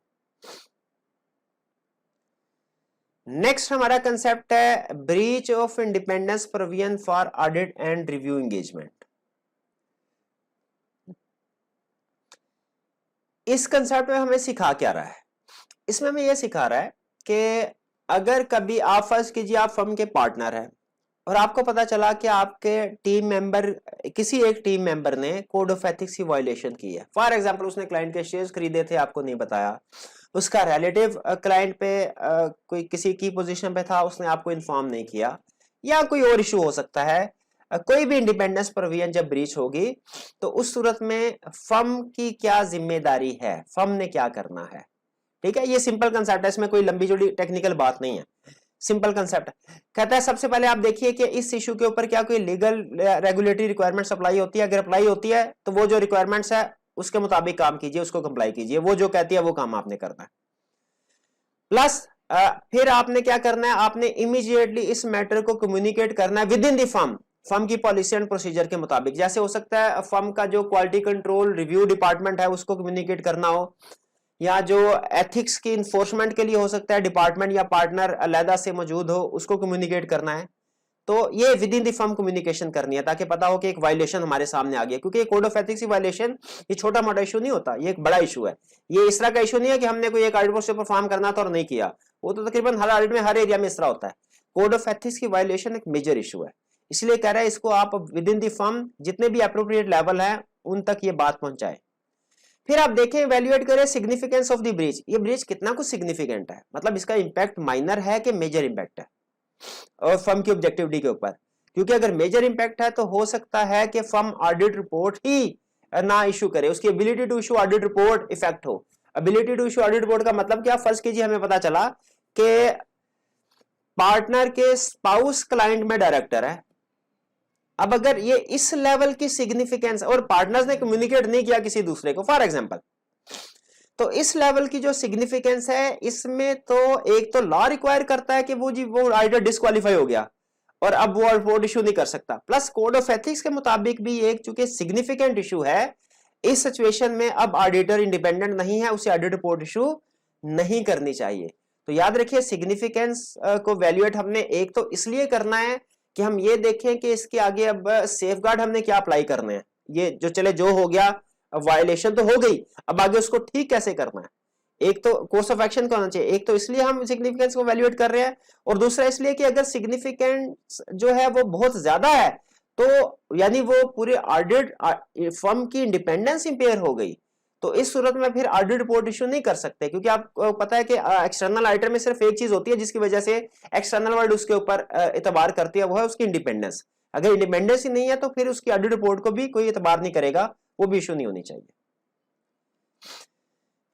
नेक्स्ट हमारा कंसेप्ट है breach of independence provision for audit and review engagement. इस कंसेप्ट में हमें सिखा क्या रहा है? इसमें हमें यह सिखा रहा है कि अगर कभी आप फर्ज कीजिए आप फर्म के पार्टनर हैं और आपको पता चला कि आपके टीम मेंबर, किसी एक टीम मेंबर ने कोड ऑफ एथिक्स की वायलेशन की है। फॉर एग्जांपल उसने क्लाइंट के शेयर्स खरीदे थे, आपको नहीं बताया, उसका रिलेटिव क्लाइंट पे कोई किसी की पोजीशन पे था, उसने आपको इन्फॉर्म नहीं किया, या कोई और इशू हो सकता है। कोई भी इंडिपेंडेंस प्रोविजन जब ब्रीच होगी तो उस सूरत में फर्म की क्या जिम्मेदारी है, फर्म ने क्या करना है। ठीक है, ये सिंपल कंसेप्ट है, इसमें कोई लंबी चौड़ी टेक्निकल बात नहीं है, सिंपल कंसेप्ट। कहता है सबसे पहले आप देखिए कि इस इशू के ऊपर क्या कोई लीगल रेगुलेटरी रिक्वायरमेंट्स अप्लाई होती है। अगर अप्लाई होती है तो वो जो रिक्वायरमेंट्स है उसके मुताबिक काम कीजिए, उसको कंप्लाई कीजिए, वो जो कहती है वो काम आपने करना है। प्लस फिर आपने क्या करना है, आपने इमीडिएटली इस मैटर को कम्युनिकेट करना है with in the firm, firm की पॉलिसी एंड प्रोसीजर के मुताबिक। जैसे हो सकता है फर्म का जो क्वालिटी कंट्रोल रिव्यू डिपार्टमेंट है उसको कम्युनिकेट करना हो, या जो एथिक्स की इन्फोर्समेंट के लिए हो सकता है डिपार्टमेंट या पार्टनर अलहदा से मौजूद हो, उसको कम्युनिकेट करना है। तो ये with in the firm communication करनी है ताकि पता हो कि एक वायलेशन हमारे सामने आ गया, क्योंकि कोड ऑफ एथिक्स की वायलेशन ये छोटा मोटा इशू नहीं होता, ये एक बड़ा इशू है। ये इस तरह का इशू नहीं है कि हमने कोई एक ऑडिट से परफॉर्म करना था और नहीं किया, वो तो तकरीबन हर ऑडिट में हर एरिया में इस तरह होता है। कोड ऑफ एथिक्स की वायलेशन एक मेजर इशू है, इसलिए कह रहा है इसको आप विद इन द फर्म जितने भी अप्रोप्रिएट लेवल है उन तक ये बात पहुंचाए। फिर आप देखें, इवैल्यूएट करें सिग्निफिकेंस ऑफ द ब्रीच, ये ब्रीच कितना कुछ सिग्निफिकेंट है, मतलब इसका इंपैक्ट माइनर है कि मेजर इंपैक्ट है और फर्म की ऑब्जेक्टिविटी के ऊपर। क्योंकि अगर मेजर इंपैक्ट है तो हो सकता है कि फर्म ऑडिट रिपोर्ट ही ना इशू करे, उसकी ability to issue audit report effect हो। Ability to issue audit report का मतलब क्या, फर्ज कीजिए हमें पता चला कि पार्टनर के स्पाउस क्लाइंट में डायरेक्टर है। अब अगर ये इस लेवल की सिग्निफिकेंस और पार्टनर्स ने कम्युनिकेट नहीं किया किसी दूसरे को फॉर एग्जांपल, तो इस लेवल की जो सिग्निफिकेंस है इसमें तो एक तो लॉ रिक्वायर करता है कि वो ऑडिटर डिस्क्वालीफाई हो गया और अब वो रिपोर्ट इशू नहीं कर सकता। प्लस कोड ऑफ एथिक्स के मुताबिक भी एक चूंकि सिग्निफिकेंट इशू है, इस सिचुएशन में अब ऑडिटर इंडिपेंडेंट नहीं है, उसे ऑडिट रिपोर्ट इशू नहीं करनी चाहिए। तो याद रखिए सिग्निफिकेंस को वैल्यूएट हमने एक तो इसलिए करना है कि हम ये देखें कि इसके आगे अब सेफगार्ड हमने क्या अप्लाई करने हैं। ये जो चले जो हो गया, वायलेशन तो हो गई, अब आगे उसको ठीक कैसे करना है। एक तो कोर्स ऑफ एक्शन क्या होना चाहिए, एक तो इसलिए हम सिग्निफिकेंस को वैल्यूएट कर रहे हैं, और दूसरा इसलिए कि अगर सिग्निफिकेंस जो है वो बहुत ज्यादा है तो यानी वो पूरे ऑडिट फर्म की इंडिपेंडेंस इंपेयर हो गई, तो इस सूरत में फिर ऑडिट रिपोर्ट इशू नहीं कर सकते। क्योंकि आपको पता है कि एक्सटर्नल ऑडिटर में सिर्फ एक चीज होती है जिसकी वजह से एक्सटर्नल वर्ल्ड उसके ऊपर एतबार करती है, वो है उसकी इंडिपेंडेंस। अगर इंडिपेंडेंस ही नहीं है तो फिर उसकी ऑडिट रिपोर्ट को भी कोई एतबार नहीं करेगा, वो भी इशू नहीं होनी चाहिए।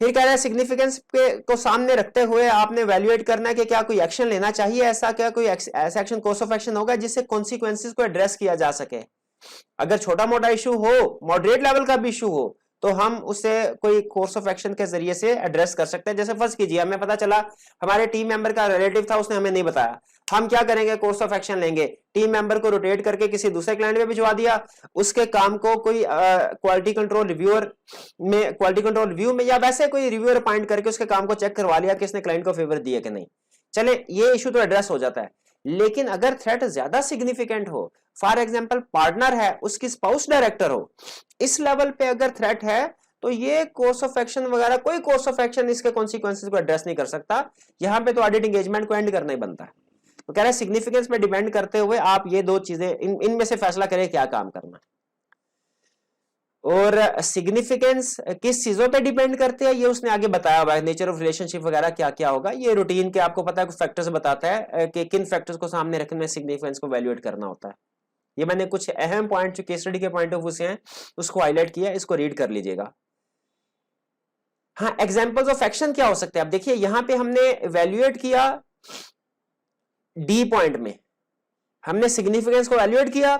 फिर कह रहा है सिग्निफिकेंस को सामने रखते हुए आपने वैल्यूएट करना है कि क्या कोई एक्शन लेना चाहिए, ऐसा क्या कोई ऐसा एक्शन कोर्स ऑफ एक्शन होगा जिससे कॉन्सिक्वेंसेस को एड्रेस किया जा सके। अगर छोटा मोटा इशू हो, मॉडरेट लेवल का भी इशू हो, तो हम उसे कोई कोर्स ऑफ एक्शन के जरिए से एड्रेस कर सकते हैं। जैसे फर्ज कीजिए हमें पता चला हमारे टीम मेंबर का रिलेटिव था, उसने हमें नहीं बताया, हम क्या करेंगे, कोर्स ऑफ एक्शन लेंगे, टीम मेंबर को रोटेट करके किसी दूसरे क्लाइंट पे भिजवा दिया, उसके काम को कोई क्वालिटी कंट्रोल रिव्यूअर में, क्वालिटी कंट्रोल रिव्यू में या वैसे कोई रिव्यूअर अपॉइंट करके उसके काम को चेक करवा लिया कि इसने क्लाइंट को फेवर दिया कि नहीं। चले ये इशू तो एड्रेस हो जाता है, लेकिन अगर थ्रेट ज्यादा सिग्निफिकेंट हो, फॉर एग्जांपल पार्टनर है, उसकी स्पाउस डायरेक्टर हो, इस लेवल पे अगर थ्रेट है तो ये कोर्स ऑफ एक्शन वगैरह कोई कोर्स ऑफ एक्शन इसके कॉन्सिक्वेंसेस को एड्रेस नहीं कर सकता। यहां पे तो ऑडिट एंगेजमेंट को एंड करना ही बनता है। तो कह रहे हैं सिग्निफिकेंस पे डिपेंड करते हुए आप ये दो चीजें इनमें से फैसला करें क्या काम करना है। और सिग्निफिकेंस किस चीजों पे डिपेंड करते हैं ये उसने आगे बताया हुआ है, नेचर ऑफ रिलेशनशिप वगैरह क्या क्या होगा, ये रूटीन के आपको पता है कुछ फैक्टर्स बताता है कि किन फैक्टर्स को सामने रखने में सिग्निफिकेंस को वैल्यूएट करना होता है। ये मैंने कुछ अहम पॉइंट जो केस स्टडी के पॉइंट ऑफ व्यू से हैं उसको हाईलाइट किया, इसको रीड कर लीजिएगा। हाँ, एग्जांपल्स ऑफ एक्शन क्या हो सकते हैं। अब देखिए यहां पे हमने वैल्यूएट किया, डी पॉइंट में हमने सिग्निफिकेंस को वैल्यूएट किया।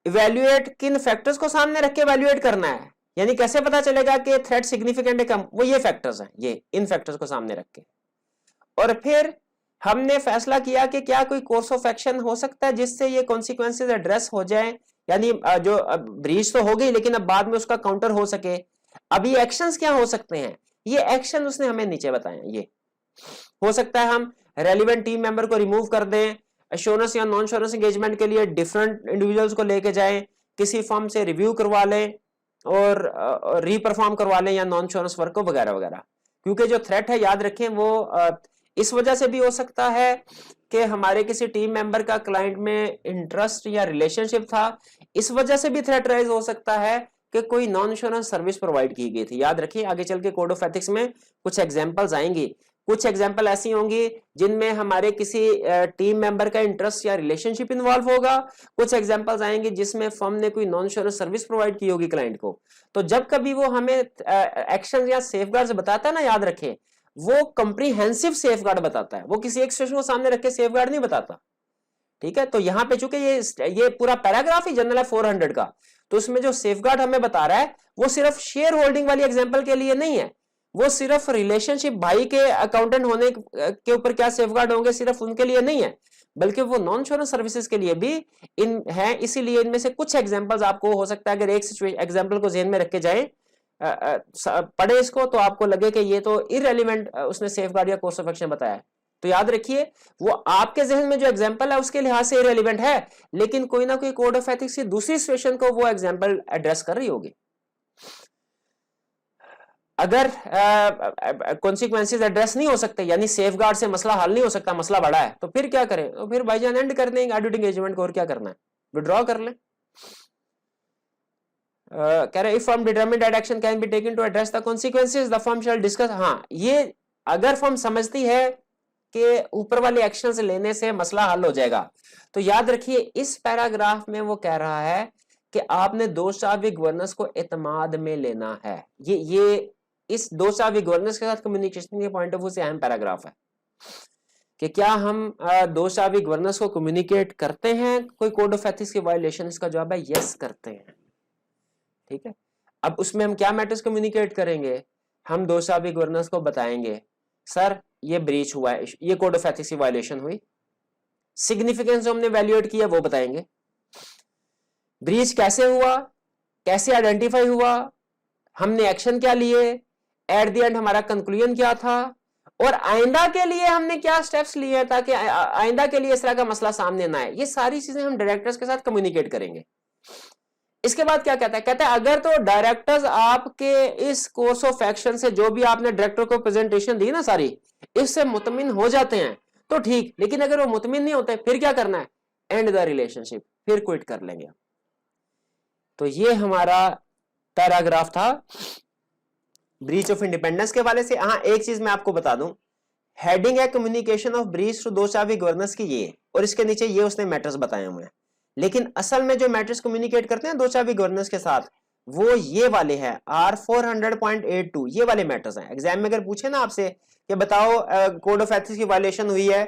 इवैल्यूएट किन फैक्टर्स को सामने रख के वैल्यूएट करना है, यानी कैसे पता चलेगा कि थ्रेट सिग्निफिकेंट है कम, वो ये फैक्टर्स हैं, ये इन फैक्टर्स को सामने रख के। और फिर हमने फैसला किया कि क्या कोई कोर्स ऑफ एक्शन हो सकता है जिससे ये कॉन्सिक्वेंसेस एड्रेस हो जाए, यानी जो ब्रीच तो हो गई लेकिन अब बाद में उसका काउंटर हो सके। अब ये एक्शंस क्या हो सकते हैं, ये एक्शन उसने हमें नीचे बताए। ये हो सकता है हम रेलिवेंट टीम मेंबर को रिमूव कर दें, एश्योरेंस या नॉन एश्योरेंस एंगेजमेंट के लिए डिफरेंट इंडिविजुअल्स को लेके जाएं, किसी फर्म से रिव्यू करवा लें और रीपरफॉर्म करवा लें, या नॉन एश्योरेंस वर्क को वगैरह वगैरह। क्योंकि जो थ्रेट है याद रखें वो इस वजह से भी हो सकता है कि हमारे किसी टीम मेंबर का क्लाइंट में इंटरेस्ट या रिलेशनशिप था, इस वजह से भी थ्रेट राइज हो सकता है कि कोई नॉन इंश्योरेंस सर्विस प्रोवाइड की गई थी। याद रखिए आगे चल के कोड ऑफ एथिक्स में कुछ एग्जांपल्स आएंगी, कुछ एग्जांपल ऐसी होंगी जिनमें हमारे किसी टीम मेंबर का इंटरेस्ट या रिलेशनशिप इन्वॉल्व होगा, कुछ एग्जांपल्स आएंगे जिसमें फर्म ने कोई नॉन इंश्योरेंस सर्विस प्रोवाइड की होगी क्लाइंट को। तो जब कभी वो हमें एक्शन या सेफगार्ड्स बताता है ना, याद रखें वो कंप्रीहेंसिव सेफगार्ड बताता है, वो किसी एक सिचुएशन को सामने रख के सेफगार्ड नहीं बताता। ठीक है, तो यहां पे चूंकि ये पूरा पैराग्राफ ही जनरल है 400 का, तो उसमें जो सेफगार्ड हमें बता रहा है वो सिर्फ शेयर होल्डिंग वाली एग्जांपल के लिए नहीं है, वो सिर्फ रिलेशनशिप भाई के अकाउंटेंट होने के ऊपर क्या सेफगार्ड होंगे सिर्फ उनके लिए नहीं है, बल्कि वो नॉन इंश्योरेंस सर्विसेज के लिए भी इन है। इसीलिए इनमें से कुछ एग्जांपल्स आपको हो सकता है अगर एक एग्जांपल को ध्यान में रख के जाए पढ़े इसको तो आपको लगे कि ये तो इररेलेवेंट उसने सेफगार्ड या कोर्स ऑफ एक्शन बताया है। तो याद रखिए वो आपके जहन में जो एग्जांपल है उसके लिहाज से इररेलेवेंट है, लेकिन कोई ना कोई कोड ऑफ एथिक्स की दूसरी सिचुएशन को वो एग्जांपल एड्रेस कर रही होगी। अगर कॉन्सिक्वेंसेस एड्रेस नहीं हो सकते, यानी सेफगार्ड से मसला हल नहीं हो सकता, मसला बड़ा है, तो फिर क्या करें? तो फिर भाईजान एंड कर देंगे ऑडिट एंगेजमेंट को, और क्या करना है, विड्रॉ कर लें। कह रहे if firm determine that action can be taken to address the consequences the firm shall discuss. हाँ, ये अगर फर्म समझती है कि ऊपर वाले एक्शन से लेने से मसला हल हो जाएगा, तो याद रखिए इस पैराग्राफ में वो कह रहा है कि आपने दो चावी गवर्नेंस को एतमाद में लेना है। ये इस दो चावी गवर्नेंस के साथ कम्युनिकेशन के पॉइंट ऑफ व्यू से अहम पैराग्राफ है कि क्या हम दो चावी गवर्नेंस को कम्युनिकेट करते हैं कोई कोड ऑफ एथिक्स की वायलेशन? इसका जवाब है यस करते हैं। ठीक है, अब उसमें हम क्या मैटर्स कम्युनिकेट करेंगे? हम दो चावी गवर्नेंस को बताएंगे सर ये ब्रीच हुआ है, ये कोड ऑफ एथिक्स की वायलेशन हुई, सिग्निफिकेंस जो हमने वैल्यूएट किया वो बताएंगे, ब्रीच कैसे हुआ, कैसे आइडेंटिफाई हुआ, हमने एक्शन क्या लिए, एट द एंड हमारा कंक्लूजन क्या था, और आइंदा के लिए हमने क्या स्टेप्स लिए ताकि आइंदा के लिए इस तरह का मसला सामने ना आए। ये सारी चीजें हम डायरेक्टर्स के साथ कम्युनिकेट करेंगे। इसके बाद क्या कहता है? कहता है अगर तो डायरेक्टर्स आपके इस कोर्स ऑफ एक्शन से जो भी आपने डायरेक्टर को प्रेजेंटेशन दी ना सारी, इससे मुतमिन हो जाते हैं तो ठीक, लेकिन अगर वो मुतमिन नहीं होते फिर क्या करना है? एंड द रिलेशनशिप, फिर क्विट कर लेंगे। तो ये हमारा पैराग्राफ था ब्रीच ऑफ इंडिपेंडेंस के वाले से। हाँ, एक चीज मैं आपको बता दूं, हेडिंग है कम्युनिकेशन ऑफ ब्रीच टू दो चावी गवर्नेंस की ये, और इसके नीचे ये उसने मैटर्स बताए हुए हैं, लेकिन असल में जो मैटर्स कम्युनिकेट करते हैं दो चावी गवर्नेंस के साथ वो ये वाले हैं R400.82, ये वाले मैटर्स हैं। एग्जाम में अगर पूछे ना आपसे कि बताओ कोड ऑफ एथिक्स की वायलेशन हुई है,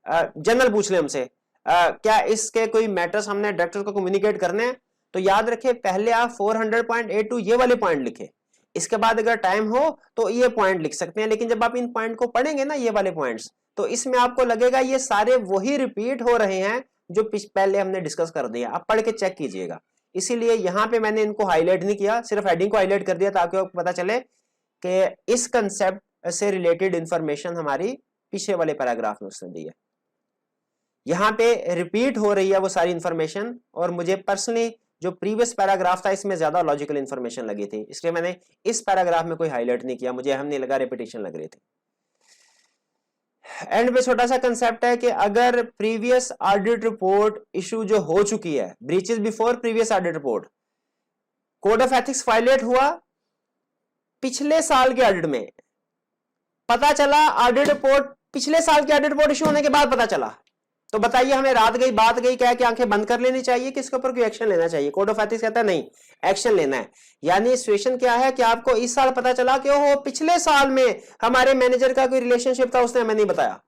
जनरल पूछ ले हमसे क्या इसके कोई मैटर्स हमने डायरेक्टर को कम्युनिकेट करने हैं, तो याद रखे पहले आप 400.82 ये वाले पॉइंट लिखे, इसके बाद अगर टाइम हो तो ये पॉइंट लिख सकते हैं, लेकिन जब आप इन पॉइंट को पढ़ेंगे ना ये वाले पॉइंट्स, तो इसमें आपको लगेगा ये सारे वही रिपीट हो रहे हैं जो पहले हमने डिस्कस कर दिया। आप पढ़ के चेक कीजिएगा, इसीलिए यहां पे मैंने इनको हाईलाइट नहीं किया, सिर्फ हेडिंग को हाईलाइट कर दिया ताकि आपको पता चले कि इस कंसेप्ट से रिलेटेड इंफॉर्मेशन हमारी पीछे वाले पैराग्राफ में उसने दी है। यहाँ पे रिपीट हो रही है वो सारी इंफॉर्मेशन, और मुझे पर्सनली जो प्रीवियस पैराग्राफ था इसमें ज्यादा लॉजिकल इंफॉर्मेशन लगी थी, इसलिए मैंने इस पैराग्राफ में कोई हाईलाइट नहीं किया, मुझे अहम नहीं लगा, रेपिटेशन लग रही थी। एंड पे छोटा सा कंसेप्ट है कि अगर प्रीवियस ऑडिट रिपोर्ट इशू जो हो चुकी है, breaches before previous audit report, code of ethics violate हुआ पिछले साल के ऑडिट में, पता चला ऑडिट रिपोर्ट पिछले साल की ऑडिट रिपोर्ट इशू होने के बाद पता चला, तो बताइए हमें रात गई बात गई क्या कि आंखें बंद कर लेनी चाहिए कि इसके ऊपर कोई एक्शन लेना चाहिए? कोड ऑफ एथिक्स कहता है नहीं, एक्शन लेना है। यानी सिचुएशन क्या है कि आपको इस साल पता चला कि ओहो पिछले साल में हमारे मैनेजर का कोई रिलेशनशिप था, उसने हमें नहीं बताया,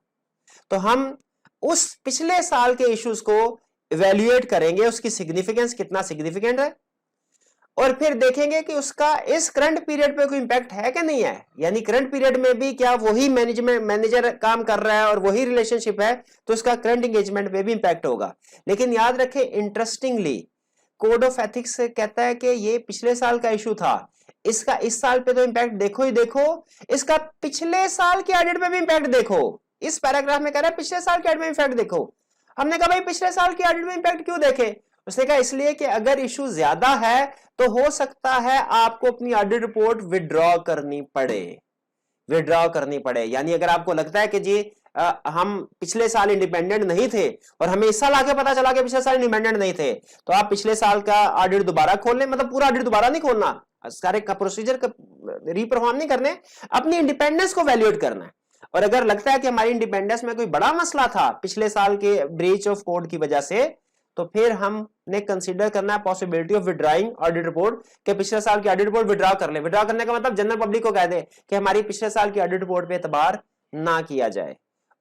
तो हम उस पिछले साल के इश्यूज को इवेल्युएट करेंगे, उसकी सिग्निफिकेंस कितना सिग्निफिकेंट है, और फिर देखेंगे कि उसका इस करंट पीरियड पे कोई इंपैक्ट है कि नहीं है। यानी करंट पीरियड में भी क्या वही मैनेजर काम कर रहा है और वही रिलेशनशिप है, तो उसका करंट एंगेजमेंट पे भी इंपैक्ट होगा। लेकिन याद रखें इंटरेस्टिंगली कोड ऑफ एथिक्स कहता है कि ये पिछले साल का इशू था, इसका इस साल पे तो इंपैक्ट देखो ही देखो, इसका पिछले साल के ऑडिट पे भी इंपैक्ट देखो। इस पैराग्राफ में कह रहा है पिछले साल के ऑडिट में इंपैक्ट देखो। हमने कहा भाई पिछले साल के ऑडिट में इंपैक्ट क्यों देखे? उसने कहा इसलिए कि अगर इशू ज्यादा है तो हो सकता है आपको अपनी ऑडिट रिपोर्ट विड्रॉ करनी पड़े, यानी अगर आपको लगता है कि जी हम पिछले साल इंडिपेंडेंट नहीं थे और हमें इस साल आके पता चला कि पिछले साल इंडिपेंडेंट नहीं थे, तो आप पिछले साल का ऑडिट दोबारा खोल लें, मतलब पूरा ऑडिट दोबारा नहीं खोलना, सारे का प्रोसीजर रीपरफॉर्म नहीं करने, अपनी इंडिपेंडेंस को वैल्यूएट करना है। और अगर लगता है कि हमारी इंडिपेंडेंस में कोई बड़ा मसला था पिछले साल के ब्रीच ऑफ कोड की वजह से, तो फिर हमने कंसीडर करना है possibility of withdrawing audit report, कि पिछले साल की ऑडिट रिपोर्ट विड्रॉ कर ले। विड्रॉ करने का मतलब जनरल पब्लिक को कह दे कि हमारी पिछले साल की ऑडिट रिपोर्ट पे एतबार ना किया जाए।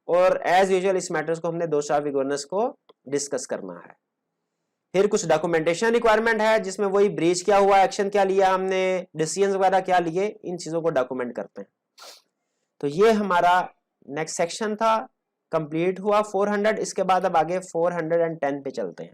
और एज यूजुअल इस मैटर्स को हमने दोषा विगोर्नेस को डिस्कस करना है। फिर कुछ डॉक्यूमेंटेशन रिक्वायरमेंट है जिसमें वही ब्रीच क्या हुआ, एक्शन क्या लिया हमने, डिसीजंस वगैरह क्या लिए, इन चीजों को डॉक्यूमेंट करते हैं। तो ये हमारा नेक्स्ट सेक्शन था, कंप्लीट हुआ 400। इसके बाद अब आगे 410 पे चलते हैं।